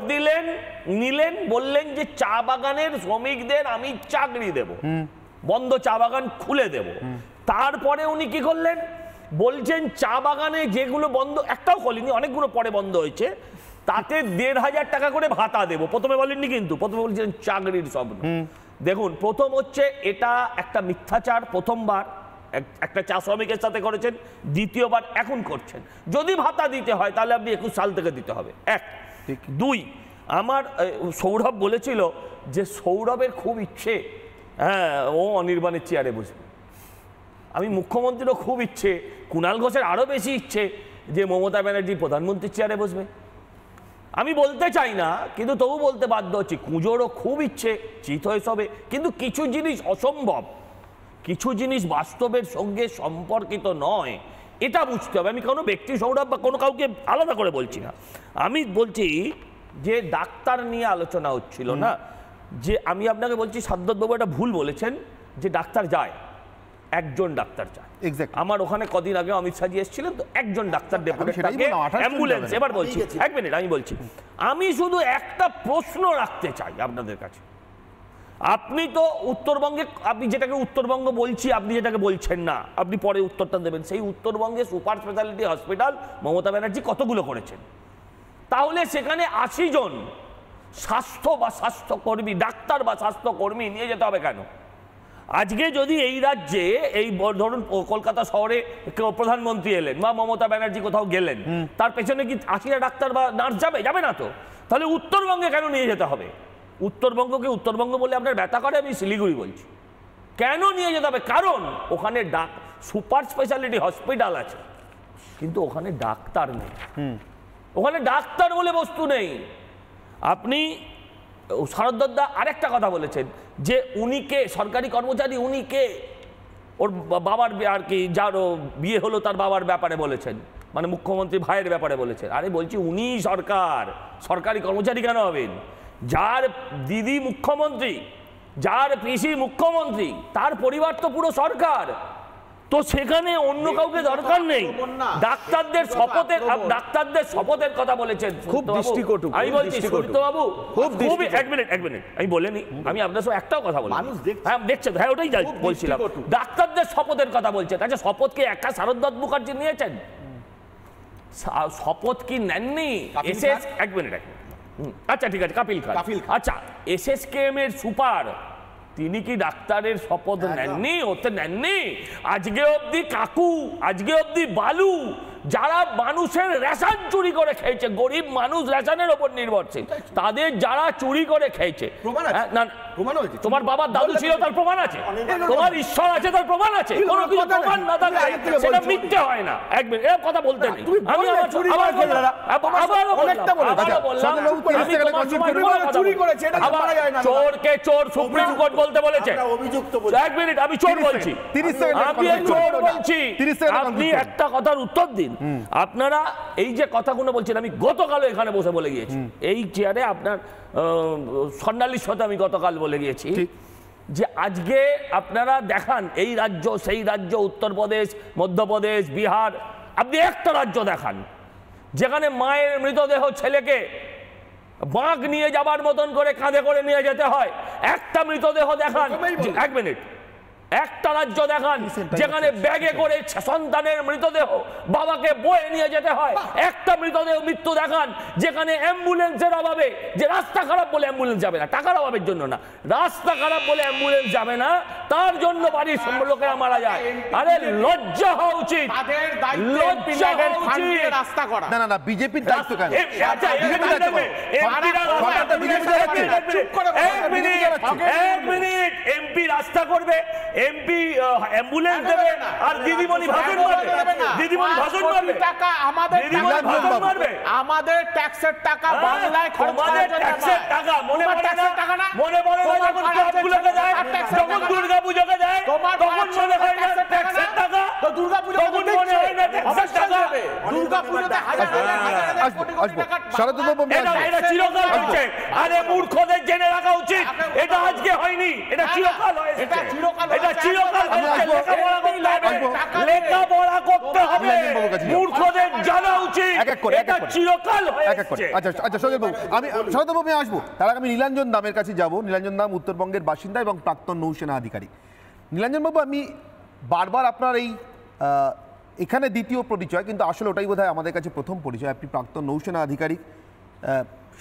নিলেন, বললেন যে চা বাগানের শ্রমিকদের আমি চাকরি দেব, বন্ধ চা বাগান খুলে দেব। তারপরে উনি কি করলেন? বলছেন চা বাগানে যেগুলো বন্ধ, একটাও খোলেনি, অনেকগুলো পরে বন্ধ হয়েছে, তাতে 1,500 টাকা করে ভাতা দেব। প্রথমে বলেননি, কিন্তু প্রথমে বলছেন চাকরির স্বপ্ন। দেখুন, প্রথম হচ্ছে এটা একটা মিথ্যাচার, প্রথমবার একটা চা শ্রমিকের সাথে করেছেন, দ্বিতীয়বার এখন করছেন। যদি ভাতা দিতে হয় তাহলে আপনি 21 সাল থেকে দিতে হবে, 1। 2, আমার সৌরভ বলেছিল যে সৌরভের খুব ইচ্ছে, হ্যাঁ, ও অনির্বাণের চেয়ারে বসবে। আমি মুখ্যমন্ত্রীরও খুব ইচ্ছে, কুণাল ঘোষের আরও বেশি ইচ্ছে যে মমতা ব্যানার্জি প্রধানমন্ত্রীর চেয়ারে বসবে। আমি বলতে চাই না, কিন্তু তবু বলতে বাধ্য হচ্ছি, কুঁজোরও খুব ইচ্ছে, চিত হয়ে সবে। কিন্তু কিছু জিনিস অসম্ভব, কিছু জিনিস বাস্তবের সঙ্গে সম্পর্কিত নয়, এটা বুঝতে হবে। আমি কোনো ব্যক্তি সৌরভ বা কোনো কাউকে আলাদা করে বলছি না। আমি বলছি যে ডাক্তার নিয়ে আলোচনা হচ্ছিল না, যে আমি আপনাকে বলছি সাদ্দাতবাবু একটা ভুল বলেছেন যে ডাক্তার যায়, একজন ডাক্তার যায়। আমার ওখানে কদিন আগে অমিত শাহজি এসেছিলেন, তো একজন ডাক্তার অ্যাম্বুলেন্স। এবার বলছি, 1 মিনিট আমি বলছি, আমি শুধু একটা প্রশ্ন রাখতে চাই আপনাদের কাছে। আপনি তো উত্তরবঙ্গে, আপনি যেটাকে উত্তরবঙ্গ বলছি, আপনি যেটাকে বলছেন না, আপনি পরে উত্তরটা দেবেন। সেই উত্তরবঙ্গে super speciality hospital Mamata Banerjee কতগুলো করেছেন? তাহলে সেখানে 80 জন স্বাস্থ্যকর্মী, ডাক্তার বা স্বাস্থ্যকর্মী নিয়ে যেতে হবে কেন? আজকে যদি এই রাজ্যে, এই ধরুন কলকাতা শহরে প্রধানমন্ত্রী এলেন বা মমতা ব্যানার্জি কোথাও গেলেন, তার পেছনে কি 80টা ডাক্তার বা নার্স যাবে না তো? তাহলে উত্তরবঙ্গে কেন নিয়ে যেতে হবে? উত্তরবঙ্গকে উত্তরবঙ্গ বলে আপনার ব্যথা করে, আমি শিলিগুড়ি বলছি। কেন নিয়ে যেতে হবে? কারণ ওখানে সুপার স্পেশালিটি হসপিটাল আছে, কিন্তু ওখানে ডাক্তার নেই, ওখানে ডাক্তার বলে বস্তু নেই। আপনি শারদা আরেকটা কথা বলেছেন যে উনি কে, সরকারি কর্মচারী, উনি কে? ওর বাবার আর কি, যার বিয়ে হলো তার বাবার ব্যাপারে বলেছেন, মানে মুখ্যমন্ত্রী ভাইয়ের ব্যাপারে বলেছেন। আরে বলছি, উনি সরকারি কর্মচারী কেন হবেন? যার দিদি মুখ্যমন্ত্রী, যার পিসি মুখ্যমন্ত্রী, তার পরিবার তো পুরো সরকার, তো সেখানে অন্য কাউকে দরকার নেই। ডাক্তারদের শপথের কথা বলেছেন, খুব দৃষ্টিকটু। আমি বলছি সুব্রতবাবু, খুব 1 মিনিট আমি বলিনি, আমি আপনার সঙ্গে একটাও কথা বলি, হ্যাঁ দেখছেন, হ্যাঁ ওটাই বলছিলাম, ডাক্তারদের শপথের কথা বলছেন। আচ্ছা, শপথ কি একা শারদা মুখার্জি নিয়েছেন? শপথ কি নেননি? 1 মিনিট, আচ্ছা ঠিক আছে, কাপিল খান। আচ্ছা, SSKM এর সুপার, তিনি কি ডাক্তারের শপথ নেননি? ওতে নেননি। আজকে অবধি কাকু, আজকে অবধি বালু, যারা মানুষের রেশন চুরি করে খেয়েছে, গরিব মানুষ রেশনের ওপর নির্ভরশীল, তাদের যারা চুরি করে খেয়েছে, তোমার বাবার দাদু ছিল তার প্রমাণ আছে, তোমার ঈশ্বর আছে তার প্রমাণ আছে, কোনো কিছু প্রমাণ না থাকলে সেটা মিথ্যে হয় না। 1 মিনিট, এরকম কথা বলতে নেই। আমি চোরকে চোর সুপ্রিম কোর্ট বলতে বলেছে। 1 মিনিট, আমি চোর বলছি, আপনি একটা কথার উত্তর দিন। আপনারা এই যে কথাগুলো বলছেন, আমি গতকাল এখানে বসে বলে গিয়েছি, এই চেয়ারে আপনার স্বর্ণালীর সাথে আমি গতকাল বলে গিয়েছি যে আজকে আপনারা দেখান এই রাজ্য সেই রাজ্য, উত্তরপ্রদেশ, মধ্যপ্রদেশ, বিহার, আপনি একটা রাজ্য দেখান যেখানে মায়ের মৃতদেহ ছেলেকে বাঁক নিয়ে যাবার মতন করে কাঁধে করে নিয়ে যেতে হয়। একটা মৃতদেহ দেখান, এক মিনিট, একটা রাজ্য দেখান যেখানে ব্যাগে করে সন্তানের মৃতদেহ বাবাকে বয়ে নিয়ে যেতে হয়। একটা মৃতদেহ মৃত্যু দেখান যেখানে অ্যাম্বুলেন্সের অভাবে, যে রাস্তা খারাপ বলে অ্যাম্বুলেন্স যাবে না, টাকার অভাবের জন্য না, রাস্তা খারাপ বলে অ্যাম্বুলেন্স যাবে না, তার জন্য বাড়ির লোকেরা মারা যায়। আরে লজ্জা হওয়া উচিত, লজ্জা হওয়া উচিত। রাস্তা করা না না না, বিজেপির দায়িত্ব কেন? এমপি রাস্তা করবে, এমপি অ্যাম্বুলেন্স দেবে, আর দিদিমণি ভাষণ মারবে, দিদিমণি ভাষণ মারবে, টাকা আমাদের ট্যাক্সের টাকা বাংলায় খরচ করার জন্য, ট্যাক্সের টাকা মনে পড়ে না, মনে পড়ে না যখন ক্লাবগুলোকে দেয়, যখন দুর্গাপূজাকে দেয়, তখন মনে হয় না ট্যাক্সের টাকা, তো দুর্গাপূজা তখন মনে হয় না ট্যাক্সের টাকা। দুর্গাপূজাতে হাজার কোটি কোটি টাকা এটা চিরকাল হয়েছে। আরে মূর্খদের জেনে রাখা উচিত, এটা আজকে হয়নি, এটা চিরকাল হয়েছে, এটা চিরকাল হয়েছে। লেখাপড়া করতে হবে, মূর্খদের জানা উচিত, এটা চিরকাল হয়েছে। আচ্ছা সজল বাবু, আমি সজল বাবু আসবো, তার আগে আমি নীলাঞ্জন দামের কাছে যাব। নীলাঞ্জন দাম উত্তরবঙ্গের বাসিন্দা এবং প্রাক্তন নৌসেনা আধিকারিক। নীলাঞ্জন বাবু, আমি বারবার আপনার এই এখানে দ্বিতীয় পরিচয়, কিন্তু আসলে ওটাই বোধহয় আমাদের কাছে প্রথম পরিচয়। আপনি প্রাক্তন নৌসেনা আধিকারিক,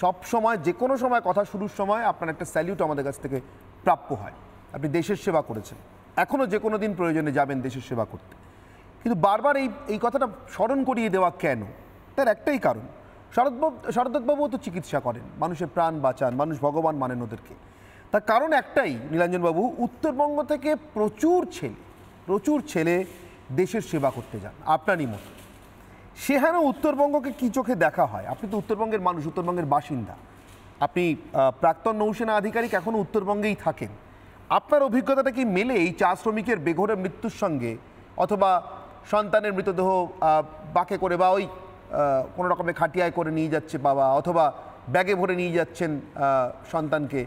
সব সময় যে কোনো সময় কথা শুরুর সময় আপনার একটা স্যালিউট আমাদের কাছ থেকে প্রাপ্য হয়। আপনি দেশের সেবা করেছেন, এখনও যে কোনো দিন প্রয়োজনে যাবেন দেশের সেবা করতে, কিন্তু বারবার এই কথাটা স্মরণ করিয়ে দেওয়া কেন? তার একটাই কারণ, শরদবাবুও তো চিকিৎসা করেন, মানুষের প্রাণ বাঁচান, মানুষ ভগবান মানেন ওদেরকে। তার কারণ একটাই নীলাঞ্জনবাবু, উত্তরবঙ্গ থেকে প্রচুর ছেলে দেশের সেবা করতে যান আপনারই মতো। সেখানে উত্তরবঙ্গকে কী চোখে দেখা হয়? আপনি তো উত্তরবঙ্গের মানুষ, উত্তরবঙ্গের বাসিন্দা, আপনি প্রাক্তন নৌসেনা আধিকারিক, এখনও উত্তরবঙ্গেই থাকেন। আপনার অভিজ্ঞতাটা কি মেলে এই চা শ্রমিকের বেঘোরে মৃত্যুর সঙ্গে, অথবা সন্তানের মৃতদেহ বাঁকে করে বা ওই কোনো রকমের খাটিয়ায় করে নিয়ে যাচ্ছে বাবা, অথবা ব্যাগে ভরে নিয়ে যাচ্ছেন সন্তানকে,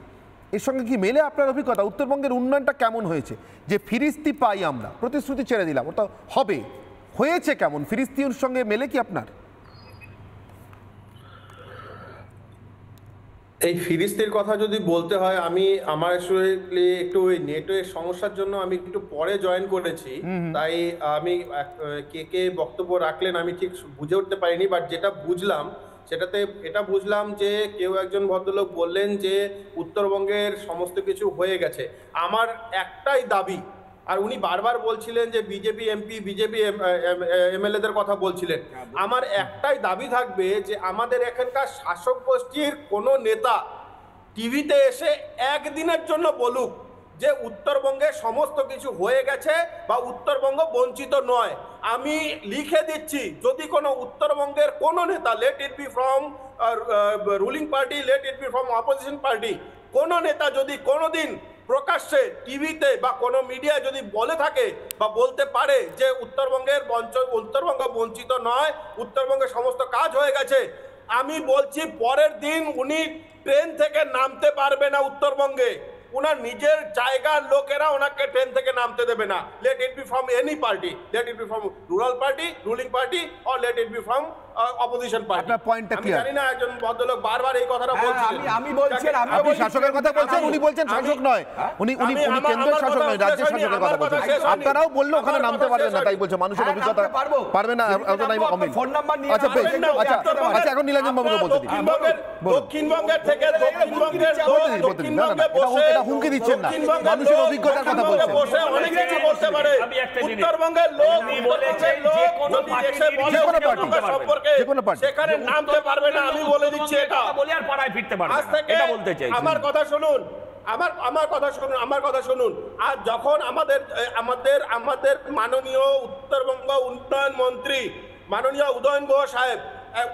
এর সঙ্গে কি মেলে আপনার অভিজ্ঞতা? উত্তরবঙ্গের উন্নয়নটা কেমন হয়েছে? যে ফিরিস্তি পাই আমরা, প্রতিশ্রুতি ছেড়ে দিলাম, ওটা হবে, হয়েছে কেমন? ফিরিস্তির সঙ্গে মেলে কি আপনার? এই ফিরিস্তির কথা যদি বলতে হয়, আমার একটু ওই নেটওয়ার্ক সমস্যার জন্য আমি একটু পরে জয়েন করেছি, তাই আমি কে বক্তব্য রাখলেন আমি ঠিক বুঝে উঠতে পারিনি। বাট যেটা বুঝলাম সেটাতে এটা বুঝলাম যে কেউ একজন ভদ্রলোক বললেন যে উত্তরবঙ্গের সমস্ত কিছু হয়ে গেছে। আমার একটাই দাবি, আর উনি বারবার বলছিলেন যে বিজেপি এমপি, বিজেপি এমএলএদের কথা বলছিলেন, আমার একটাই দাবি থাকবে যে আমাদের এখানকার শাসক গোষ্ঠীর কোনো নেতা টিভিতে এসে একদিনের জন্য বলুক যে উত্তরবঙ্গে সমস্ত কিছু হয়ে গেছে বা উত্তরবঙ্গ বঞ্চিত নয়। আমি লিখে দিচ্ছি, যদি কোনো উত্তরবঙ্গের কোনো নেতা, let it be from ruling party, let it be from opposition party, কোনো নেতা যদি কোনোদিন প্রকাশ্যে টিভিতে বা কোনো মিডিয়া যদি বলে থাকে বা বলতে পারে যে উত্তরবঙ্গ বঞ্চিত নয়, উত্তরবঙ্গে সমস্ত কাজ হয়ে গেছে, আমি বলছি পরের দিন উনি ট্রেন থেকে নামতে পারবে না উত্তরবঙ্গে। ওনার নিজের জায়গার লোকেরা ওনাকে ট্রেন থেকে নামতে দেবে না। Let it be from any party, let it be from rural party, ruling party, or let it be from opposition party. আপনার পয়েন্টটা ক্লিয়ার? আমি জানি না একজন ভদ্রলোক বারবার এই কথাটা বলছিলেন। আমি বলছি, আপনি শাসকের কথা বলছেন, উনি বলছেন শাসক নয়, উনি কেন্দ্রের শাসক নয়, রাজ্যের শাসকের কথা বলছেন। আপনারাও বললে ওখানে নামতে পারবেন না, তাই বলছে মানুষের অভিজ্ঞতা পারবে না। ফোন নাম্বার নিয়ে আচ্ছা বেশ, আচ্ছা এখন নীলাঞ্জন বাবুকে বলতে দিন। দক্ষিণবঙ্গের থেকে দক্ষিণবঙ্গের এটা হুমকি দিচ্ছেন না, মানুষের অভিজ্ঞতার কথা বলছেন। অনেক কিছু বলতে পারে উত্তরবঙ্গের লোক, সেখানে নামতে পারবে না। আমি বলে দিচ্ছি এটা, আমার কথা শুনুন, আমার কথা শুনুন। আর যখন আমাদের মাননীয় উত্তরবঙ্গ উন্নয়ন মন্ত্রী মাননীয় উদয়ন গুহ সাহেব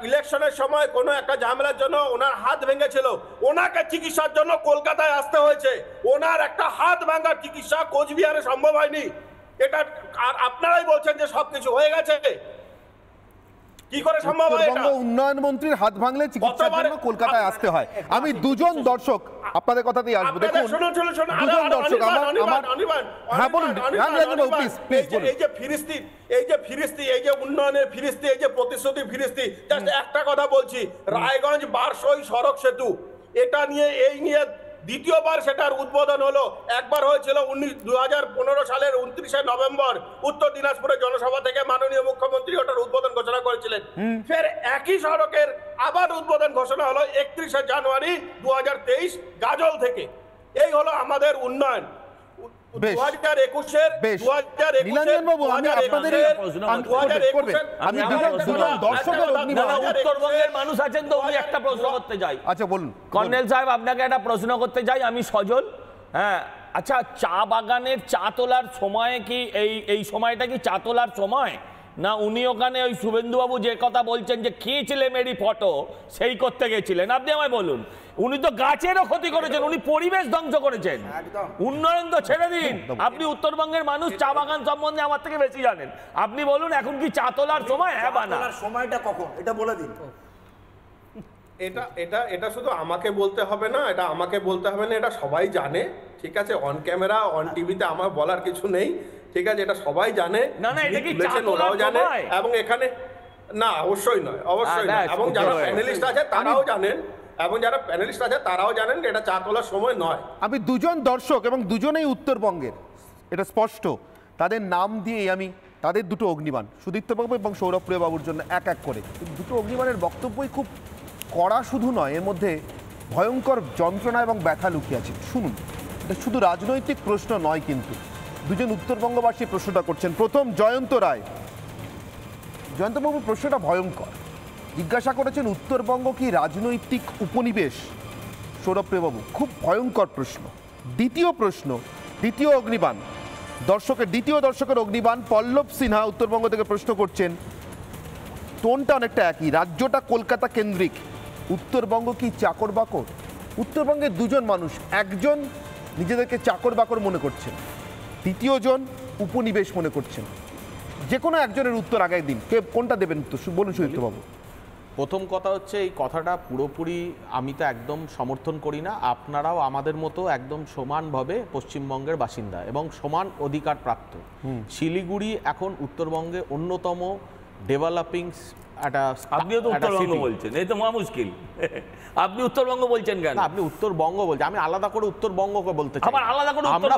ইলেকশনের সময় কোনো একটা ঝামেলার জন্য ওনার হাত ভেঙেছিল, ওনাকে চিকিৎসার জন্য কলকাতায় আসতে হয়েছে। ওনার একটা হাত ভাঙার চিকিৎসা কোচবিহারে সম্ভব হয়নি। এটা আর আপনারাই বলছেন যে সবকিছু হয়ে গেছে। কি করে সম্ভব হয় এটা? উত্তরবঙ্গ উন্নয়ন মন্ত্রীর হাত ভাঙলে চিকিৎসার জন্য কলকাতায় আসতে হয়। আমি দুজন দর্শক আপনাদের কথাতেই আসবো। দেখুন দুজন দর্শক আমার হ্যাঁ বলুন প্লিজ বলুন। এই যে ফিরিস্তি এই যে উন্নয়নের ফিরিস্তি, এই যে প্রতিশ্রুতি ফিরিস্তি, জাস্ট একটা কথা বলছি, রায়গঞ্জ বারসই সড়ক সেতু, এটা নিয়ে এই নিয়ে দ্বিতীয়বার সেটার উদ্বোধন হলো। একবার হয়েছিল 2015 সালের 29শে নভেম্বর উত্তর দিনাজপুরের জনসভা থেকে মাননীয় মুখ্যমন্ত্রী ওটার উদ্বোধন ঘোষণা করেছিলেন। ফের একই সড়কের আবার উদ্বোধন ঘোষণা হলো 31শে জানুয়ারি 2023 গাজল থেকে। এই হলো আমাদের উন্নয়ন। 2021-এর নীলাঞ্জন বাবু, আমি আপনাদের উত্তরবঙ্গের মানুষ আছেন তো, উনি একটা প্রশ্ন করতে যাই। আচ্ছা বলুন কর্নেল সাহেব, আপনাকে একটা প্রশ্ন করতে চাই আমি সজল। হ্যাঁ, আচ্ছা, চা বাগানের চা তোলার সময় কি এই সময়টা কি চা তোলার সময়, না উনি ওখানে ওই শুভেন্দুবাবু যে কথা বলছেন যে খেয়েছিলেন মেরি ফটো সেই করতে গেছিলেন? আপনি আমায় বলুন। উনি তো গাছেরও ক্ষতি করেছেন, উনি পরিবেশ ধ্বংস করেছেন, উন্নয়ন তো ছেড়ে দিন। আপনি উত্তরবঙ্গের মানুষ, চা বাগান সম্বন্ধে আমার থেকে বেশি জানেন। আপনি বলুন এখন কি চা তোলার সময়? হ্যাঁ বা না? সময়টা কখন এটা বলে দিন। এটা শুধু আমাকে বলতে হবে না, এটা সবাই জানে, ঠিক আছে? অন ক্যামেরা অন টিভিতে আমার বলার কিছু নেই, ঠিক আছে? এটা সবাই জানে, ওরাও জানে, এবং এখানে না অবশ্যই নয় এবং যারা প্যানেলিস্ট আছে তারাও জানেন যে এটা চা তোলার সময় নয়। আমি দুজন দর্শক এবং দুজনেই উত্তরবঙ্গের, এটা স্পষ্ট, তাদের নাম দিয়েই আমি তাদের দুটো অগ্নিবাণ সুদীপ্তবাবু এবং সৌরভপ্রিয় বাবুর জন্য এক এক করে দুটো অগ্নিবাণের বক্তব্যই খুব কড়া শুধু নয়, এর মধ্যে ভয়ঙ্কর যন্ত্রণা এবং ব্যথা লুকিয়ে আছে। শুনুন, এটা শুধু রাজনৈতিক প্রশ্ন নয়, কিন্তু দুজন উত্তরবঙ্গবাসী প্রশ্নটা করছেন। প্রথম জয়ন্ত রায়। জয়ন্তবাবু প্রশ্নটা ভয়ঙ্কর, জিজ্ঞাসা করেছেন উত্তরবঙ্গ কি রাজনৈতিক উপনিবেশ? সৌরভপ্রিয়বাবু, খুব ভয়ঙ্কর প্রশ্ন। দ্বিতীয় অগ্নিবাণ দ্বিতীয় দর্শকের অগ্নিবাণ পল্লব সিনহা উত্তরবঙ্গ থেকে প্রশ্ন করছেন, টোনটা অনেকটা একই, রাজ্যটা কলকাতা কেন্দ্রিক, উত্তরবঙ্গ কি চাকর বাকর? উত্তরবঙ্গের দুজন মানুষ, একজন নিজেদেরকে চাকর বাকর মনে করছেন, দ্বিতীয়জন উপনিবেশ মনে করছেন। যে কোনো একজনের উত্তর আগে দিন, কে কোনটা দেবেন উত্তর বলুন সুদীপ্তবাবু। প্রথম কথা হচ্ছে, এই কথাটা পুরোপুরি আমি তো একদম সমর্থন করি না। আপনারাও আমাদের মতো একদম সমানভাবে পশ্চিমবঙ্গের বাসিন্দা এবং সমান অধিকার প্রাপ্ত। শিলিগুড়ি এখন উত্তরবঙ্গে অন্যতম ডেভেলপিং আপনিও তো উত্তরবঙ্গ বলছেন, এই তো মহা মুশকিল। আপনি উত্তরবঙ্গ বলছেন কেন? আপনি উত্তরবঙ্গ বলছেন, আমি আলাদা করে উত্তরবঙ্গকে বলতে চাই। আবার আলাদা করে আমরা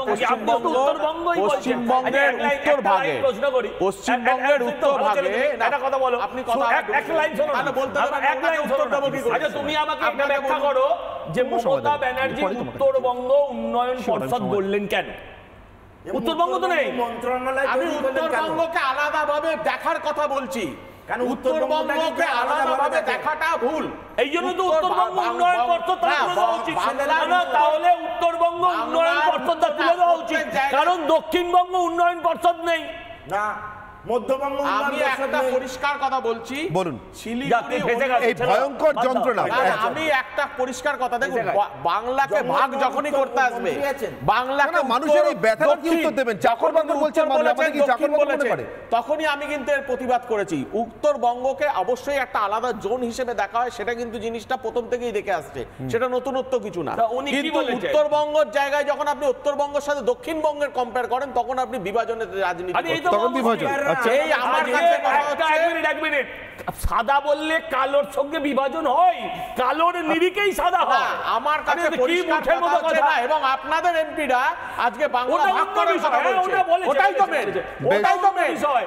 পশ্চিমবঙ্গের উত্তর ভাগে একটা কথা বলো, আপনি কথা এক লাইন শুনুন, বলতে এক লাইন উত্তর দেব কি করে? আচ্ছা, তুমি আমাকে একটা ব্যাখ্যা করো যে মমতা ব্যানার্জি উত্তরবঙ্গ উন্নয়ন পর্ষদ বললেন কেন? উত্তরবঙ্গ তো নেই মন্ত্রণালয়। আমি উত্তরবঙ্গকে আলাদাভাবে দেখার কথা বলছি, উত্তরবঙ্গকে আলাদাভাবে দেখাটা ভুল। এই জন্য তো উত্তরবঙ্গ উন্নয়ন পর্ষদ তাহলে উত্তরবঙ্গ উন্নয়ন পর্ষদটা তুলে দেওয়া উচিত, কারণ দক্ষিণবঙ্গ উন্নয়ন পর্ষদ নেই। না, মধ্যবঙ্গ আমি একটা পরিষ্কার কথা বলছি, বলুন। এই ভয়ঙ্কর যন্ত্রণা, আমি একটা পরিষ্কার কথা, দেখুন, বাংলাকে ভাগ যখনই করতে আসবে, বাংলাকে মানুষের এই ব্যথার কি উত্তর দেবেন? চাকর বাকর বলছেন, কি চাকর বাকর মনে করে? তখনই আমি কিন্তু এর প্রতিবাদ করেছি। উত্তরবঙ্গকে অবশ্যই একটা আলাদা জোন হিসেবে দেখা হয়, সেটা কিন্তু জিনিসটা প্রথম থেকেই দেখে আসছে, সেটা নতুনত্ব কিছু না। কিন্তু উত্তরবঙ্গের জায়গায় যখন আপনি উত্তরবঙ্গের সাথে দক্ষিণবঙ্গের কম্পেয়ার করেন, তখন আপনি বিভাজনের রাজনীতি করছেন। সাদা বললে কালোর সঙ্গে বিভাজন হয়, কালোর নিরিখেই সাদা হয়। আমার কাছে পরিষ্কার কথা না, এবং আপনাদের এমপিরা আজকে বাংলা ভাগ করার কথা বলছে, ওটাই তো মেন,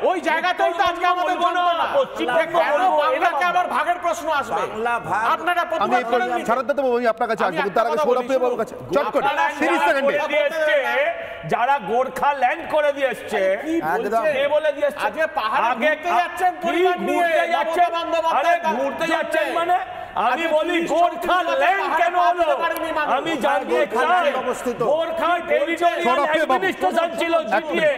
ওই জায়গাতেই তো আজকে আমাদের যন্ত্রণা। বাংলাকে আবার ভাগের প্রশ্ন আসবে, আপনারা প্রতিবাদ করেন। শারদা বাবু, আমি আপনার কাছে আসবো, তার আগে সৌরভপ্রিয় বাবুর কাছে চট করে 30 সেকেন্ডে। যারা গোর্খা ল্যান্ড করে দিয়েছে, কে বলে দিয়েছে? আজকে পাহাড়ে ঘুরতে যাচ্ছেন, পরিবার নিয়ে ঘুরতে যাচ্ছেন মানে আমি বলি গোর্খা ল্যান্ড কেন হলো? আমি জানতে চাই, গোর্খা টেরিটোরিয়াল অ্যাডমিনিস্ট্রেশন ছিল জিটিএ,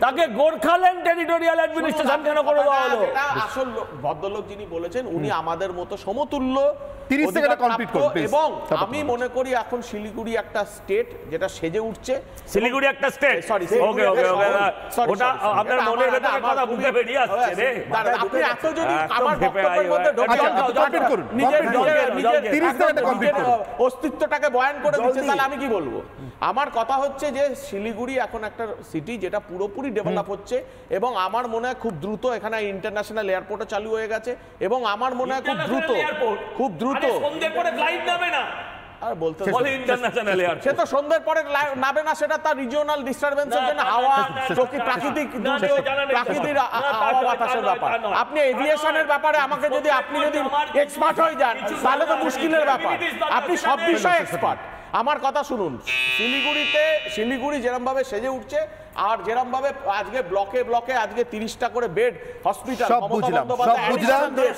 তাকে গোর্খা ল্যান্ড টেরিটোরিয়াল অ্যাডমিনিস্ট্রেশন কেন করে দেওয়া হলো? আসল ভদ্রলোক যিনি বলেছেন, উনি আমাদের মতো সমতুল্য 30 সেকেন্ডে কমপ্লিট করুন প্লিজ। এবং আমি মনে করি এখন শিলিগুড়ি একটা স্টেট যেটা সেজে উঠছে। শিলিগুড়ি একটা স্টেট, সরি ওকে ওকে ওকে, ওটা আপনার মনের ভেতরে কথা মুখে বেরিয়ে আসছে রে। আপনি এত যদি আমার বক্তব্যের মধ্যে কমপ্লিট করুন, নিজের অস্তিত্বটাকে বয়ান করে দিচ্ছে, তাহলে আমি কি বলবো? আমার কথা হচ্ছে যে শিলিগুড়ি এখন একটা সিটি যেটা পুরোপুরি ডেভেলপ হচ্ছে এবং আমার মনে হয় খুব দ্রুত এখানে ইন্টারন্যাশনাল এয়ারপোর্টও চালু হয়ে গেছে এবং আমার মনে হয় খুব দ্রুত সন্ধ্যের পরে ফ্লাইট নামে না, আর বলতে বলে ইন্টারন্যাশনাল এয়ারপোর্ট, সে তো সন্ধ্যের পরে নামে না, সেটা তার রিজিওনাল ডিস্টারবেন্সের জন্য হাওয়া প্রাকৃতিক হাওয়া বাতাসের ব্যাপার। আপনি এভিয়েশনের ব্যাপারে আমাকে যদি আপনি যদি এক্সপার্ট হয়ে যান তাহলে তো মুশকিলের ব্যাপার, আপনি সব বিষয়ে এক্সপার্ট। আমার কথা শুনুন, শিলিগুড়ি যেরকম ভাবে সেজে উঠছে আর যেরকম ভাবে আজকে ব্লকে ব্লকে আজকে 30টা করে বেড হসপিটাল, সব বুঝলাম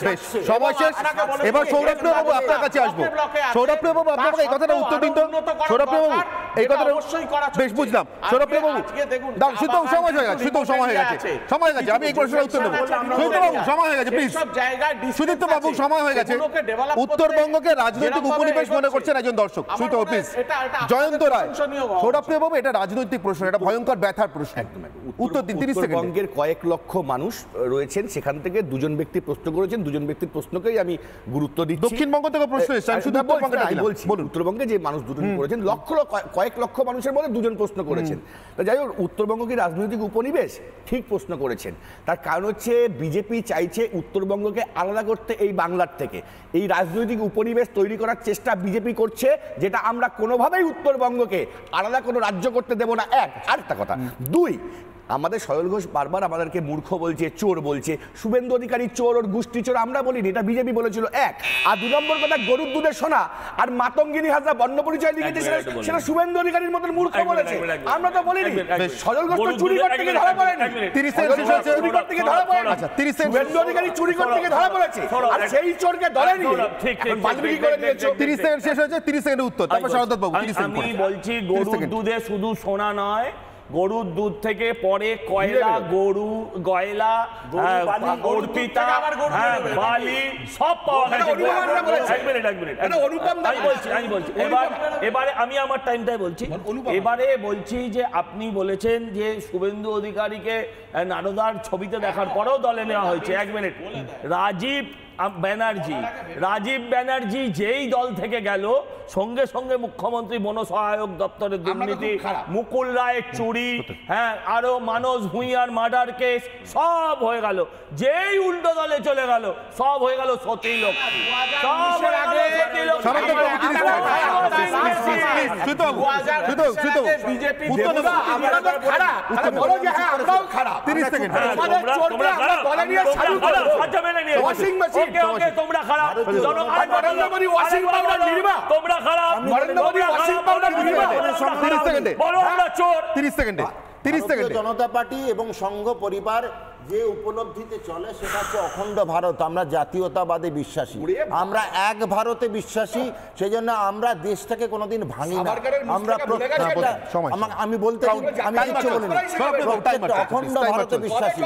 বেশ, সময় শেষ। এবার সৌরভ বাবু আপনার কাছে আসবো। সৌরভ বাবু আপনাকে এই কথাটা উত্তর দিন তো। সৌরভ বাবু এই কথাটা অবশ্যই করা বেশ বুঝলাম। সৌরভ বাবু দাও, শুধু সময় হয়ে গেছে, সময় হয়ে গেছে, আমি এই প্রশ্নের উত্তর দেবো। সুদীপ্ত বাবু সময় হয়ে গেছে প্লিজ। সুদীপ্ত বাবু সময় হয়ে গেছে। উত্তরবঙ্গকে রাজনৈতিক উপনিবেশ মনে করছেন একজন দর্শক। সুদীপ্ত বাবু প্লিজ। জয়ন্ত রায়, সৌরভ বাবু এটা রাজনৈতিক প্রশ্ন, এটা ভয়ঙ্কর ব্যথা প্রশ্ন। উত্তর দিন 30 সেকেন্ড। উত্তরবঙ্গের কয়েক লক্ষ মানুষ রয়েছেন, সেখান থেকে দুজন ব্যক্তি প্রশ্ন করেছেন, দুজন ব্যক্তির প্রশ্নকেই আমি গুরুত্ব দিচ্ছি। দক্ষিণবঙ্গ থেকে প্রশ্ন এসেছে, আমি শুধু উত্তরবঙ্গটা বলছি। উত্তরবঙ্গে যে মানুষ দুজন করেছেন, কয়েক লক্ষ মানুষের মধ্যে দুজন প্রশ্ন করেছেন। যাই হোক, উত্তরবঙ্গ কি রাজনৈতিক উপনিবেশ? ঠিক প্রশ্ন করেছেন। তার কারণ হচ্ছে বিজেপি চাইছে উত্তরবঙ্গকে আলাদা করতে এই বাংলার থেকে। এই রাজনৈতিক উপনিবেশ তৈরি করার চেষ্টা বিজেপি করছে, যেটা আমরা কোনোভাবেই উত্তরবঙ্গকে আলাদা কোনো রাজ্য করতে দেব না। এক, আরেকটা কথা। দুই, আমাদের সয়ল ঘোষ বারবার আমাদেরকে মূর্খ বলছে, চোর বলছে। শুভেন্দু অধিকারী চোর, ওর গোষ্ঠী চোর আমরা বলিনি, এটা বিজেপি বলেছিল। এক। আর 2 নম্বর কথা, গরুর দুধের সোনা আর মাতঙ্গিনী হাজরা বর্ণ পরিচয় লিখেছে, সেটা শুভেন্দু অধিকারীর মতন মূর্খ বলেছে, আমরা তো বলিনি। সয়ল ঘোষ তো চুরি করতে গিয়ে ধরা পড়েনি, 30 সেকেন্ড চুরি করতে গিয়ে ধরা পড়েনি। আচ্ছা 30 সেকেন্ড। শুভেন্দু অধিকারী চুরি করতে গিয়ে ধরা পড়েছে, আর সেই চোরকে ধরেনি, বালবিকি করে দিয়েছে। 30 সেকেন্ড শেষ হয়েছে, 30 সেকেন্ডের উত্তর, তারপর শারদৎ বাবু 30 সেকেন্ড। আমি বলছি গরুর দুধে শুধু সোনা নয়, গরুর দুধ থেকে পরে কয়লা, গরু, গয়লা, অর্পিতা, বালি সব পাওয়া গেছে। এক মিনিট আমি বলছি এবারে আমি আমার টাইমটাই বলছি। এবারে বলছি যে আপনি বলেছেন যে শুভেন্দু অধিকারীকে নারদার ছবিতে দেখার পরেও দলে নেওয়া হয়েছে। 1 মিনিট। রাজীব ব্যানার্জি যেই দল থেকে গেল, সঙ্গে সঙ্গে মুখ্যমন্ত্রী বন সহায়ক দপ্তরের দুর্নীতি, মুকুল রায়ের চুরি, হ্যাঁ, আরো মানস ভুঁইয়ার মার্ডার কেস সব হয়ে গেল। যেই উল্টো দলে চলে গেল, সব হয়ে গেল সতী লোক। তোমরা খারাপ, তোমরা খারাপ, বলো আমরা চোর। 30 সেকেন্ডে। জনতা পার্টি এবং সংঘ পরিবার যে উপলব্ধিতে চলে সেটা হচ্ছে অখণ্ড ভারত। আমরা জাতীয়তাবাদে বিশ্বাসী, আমরা এক ভারতে বিশ্বাসী, সেই জন্য আমরা দেশটাকে কোনোদিন ভাঙি না। আমরা আমি বলতে আমি কিছু বলিনি, অখণ্ড ভারতে বিশ্বাসী।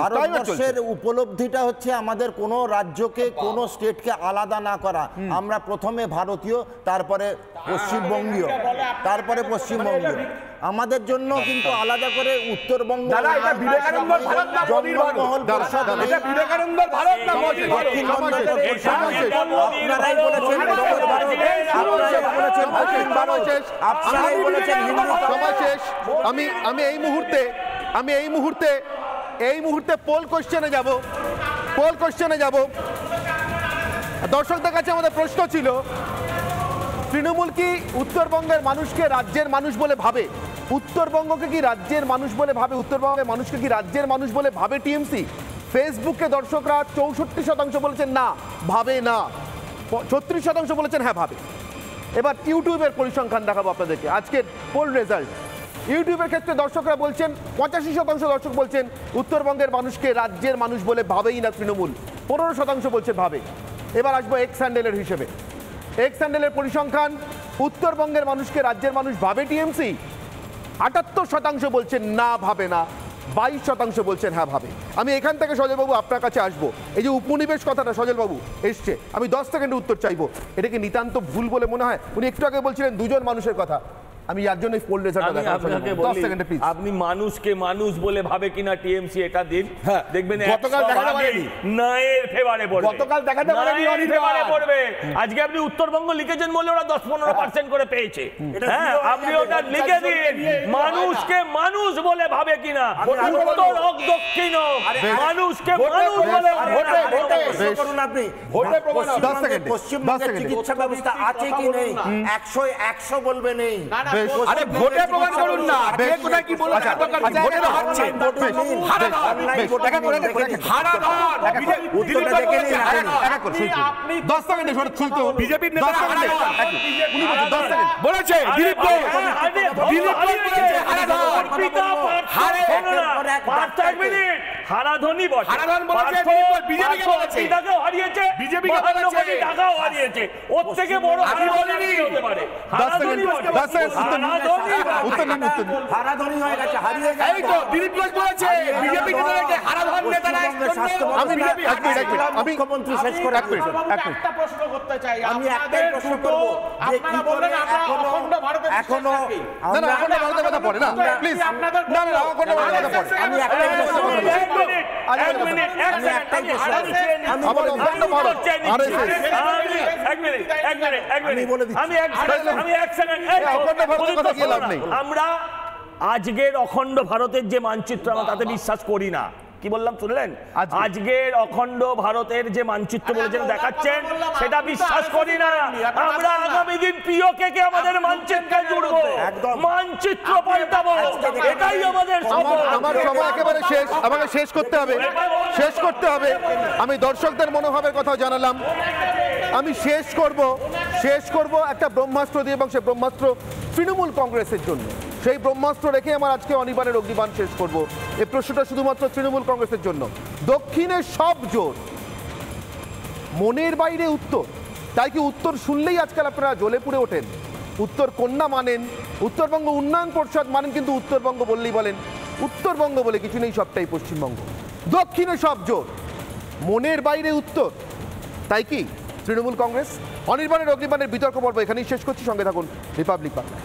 ভারতবর্ষের উপলব্ধিটা হচ্ছে আমাদের কোনো রাজ্যকে, কোনো স্টেটকে আলাদা না করা। আমরা প্রথমে ভারতীয়, তারপরে পশ্চিমবঙ্গীয়, তারপরে পশ্চিমবঙ্গীয়। আমাদের জন্য কিন্তু আলাদা করে উত্তরবঙ্গ, আমি এই মুহূর্তে পোল কোশ্চেনে যাব। দর্শকদের কাছে আমাদের প্রশ্ন ছিল, তৃণমূল কি উত্তরবঙ্গের মানুষকে রাজ্যের মানুষ বলে ভাবে? উত্তরবঙ্গকে কি রাজ্যের মানুষ বলে ভাবে? উত্তরবঙ্গের মানুষকে কি রাজ্যের মানুষ বলে ভাবে টিএমসি? ফেসবুকে দর্শকরা 64% বলেছেন না, ভাবে না। 36% বলেছেন হ্যাঁ ভাবে। এবার ইউটিউবের পরিসংখ্যান দেখাবো আপনাদেরকে, আজকের পোল রেজাল্ট। ইউটিউবের ক্ষেত্রে দর্শকরা বলছেন, 85% দর্শক বলছেন উত্তরবঙ্গের মানুষকে রাজ্যের মানুষ বলে ভাবেই না তৃণমূল, 15% বলছে ভাবে। এবার আসবো এক্স হ্যান্ডেলের হিসেবে। এক্স হ্যান্ডেলের পরিসংখ্যান, উত্তরবঙ্গের মানুষকে রাজ্যের মানুষ ভাবে টিএমসি, 78% বলছেন না, ভাবে না। 22% বলছেন হ্যাঁ ভাবে। আমি এখান থেকে সজলবাবু আপনার কাছে আসবো। এই যে উপনিবেশ কথাটা সজলবাবু এসছে, আমি 10 সেকেন্ডে উত্তর চাইবো। এটা কি নিতান্ত ভুল বলে মনে হয়? উনি একটু আগে বলছিলেন দুজন মানুষের কথা, আমি যার জন্য পোল রেজাল্টটা আমি আপনাকে বলি, 10 সেকেন্ডে প্লিজ। আপনি মানুষকে মানুষ বলে ভাবে কিনা টিএমসি এটা দিন, দেখবেন গতকাল দেখাতে পারেনি, নায়ের ফেভারে পড়বে, গতকাল দেখাতে পারেনি, নায়ের ফেভারে পড়বে। আজকে আপনি উত্তরবঙ্গ লিখেছেন বলে ওরা 10-15% করে পেয়েছে। হ্যাঁ, আপনি ওটা লিখে দিন, মানুষকে মানুষ বলে ভাবে কিনা, উত্তর হোক দক্ষিণ হোক, মানুষকে মানুষ বলে করুন আপনি। পশ্চিমবঙ্গের চিকিৎসা ব্যবস্থা আছে কি নেই 100 বলবে নেই। আরে ভোটে প্রমাণ করুন না, কে কোথায় কি বলে ভোটে তো হচ্ছে। উত্তরটা দেখে নিন আপনি 10 সেকেন্ডে শুনতে বিজেপির নেতা 10 সেকেন্ড বলেছে দিলীপ ঘোষ, হারাধনী বটে, হারাধন বলেছে বিজেপিকে বলেছে, টাকাও হারিয়েছে, বিজেপিকে বলেছে, টাকাও হারিয়েছে, ওর থেকে বড় হারাধনী হতে পারে। 10 সেকেন্ড হারাধনী হয়ে গেছে, হারিয়ে গেছে। এই তো দিলীপ ঘোষ বলেছে বিজেপিকে বলেছে হারাধন নেতারা। আমি মুখ্যমন্ত্রী শেষ করে একটা প্রশ্ন করতে চাই, আমি একটাই প্রশ্ন করব, আপনারা বললেন আপনারা অখণ্ড ভারতে এখনো না না অখণ্ড ভারতের কথা পড়ে না প্লিজ, আপনাদের না না অখণ্ড ভারতের কথা পড়ে। আমি একটাই প্রশ্ন করব, আমরা আজকের অখণ্ড ভারতের যে মানচিত্র আমরা তাতে বিশ্বাস করি না। কি বললাম শুনলেন? আজকের অখণ্ড ভারতের যে মানচিত্র বলেছেন দেখাচ্ছেন সেটা বিশ্বাস করি না। আমরা আগামী দিন প্রিয়কে আমাদের মানচিত্রে জুড়বো, মানচিত্র পাল্টাবো, এটাই আমাদের আমার সময় একেবারে শেষ, আমাকে শেষ করতে হবে। আমি দর্শকদের মনোভাবের কথা জানালাম। আমি শেষ করব একটা ব্রহ্মাস্ত্র দিয়ে, এবং সেই ব্রহ্মাস্ত্র তৃণমূল কংগ্রেসের জন্য। সেই ব্রহ্মাস্ত্র রেখে আমার আজকে অনিবার্যের অগ্নিবাণ শেষ করব। এই প্রশ্নটা শুধুমাত্র তৃণমূল কংগ্রেসের জন্য। দক্ষিণে সব জোর, মনের বাইরে উত্তর। তাই কি উত্তর শুনলেই আজকাল আপনারা জ্বলে পুড়ে ওঠেন? উত্তর কন্যা মানেন, উত্তরবঙ্গ উন্নয়ন পরিষদ মানেন, কিন্তু উত্তরবঙ্গ বললেই বলেন উত্তরবঙ্গ বলে কিছু নেই, সবটাই পশ্চিমবঙ্গ। দক্ষিণে সব জোর, মনের বাইরে উত্তর। তাই কি তৃণমূল কংগ্রেস? অনির্বাণের অগ্নিবাণের বিতর্ক পর্ব এখানেই শেষ করছি। সঙ্গে থাকুন রিপাবলিক বাংলা।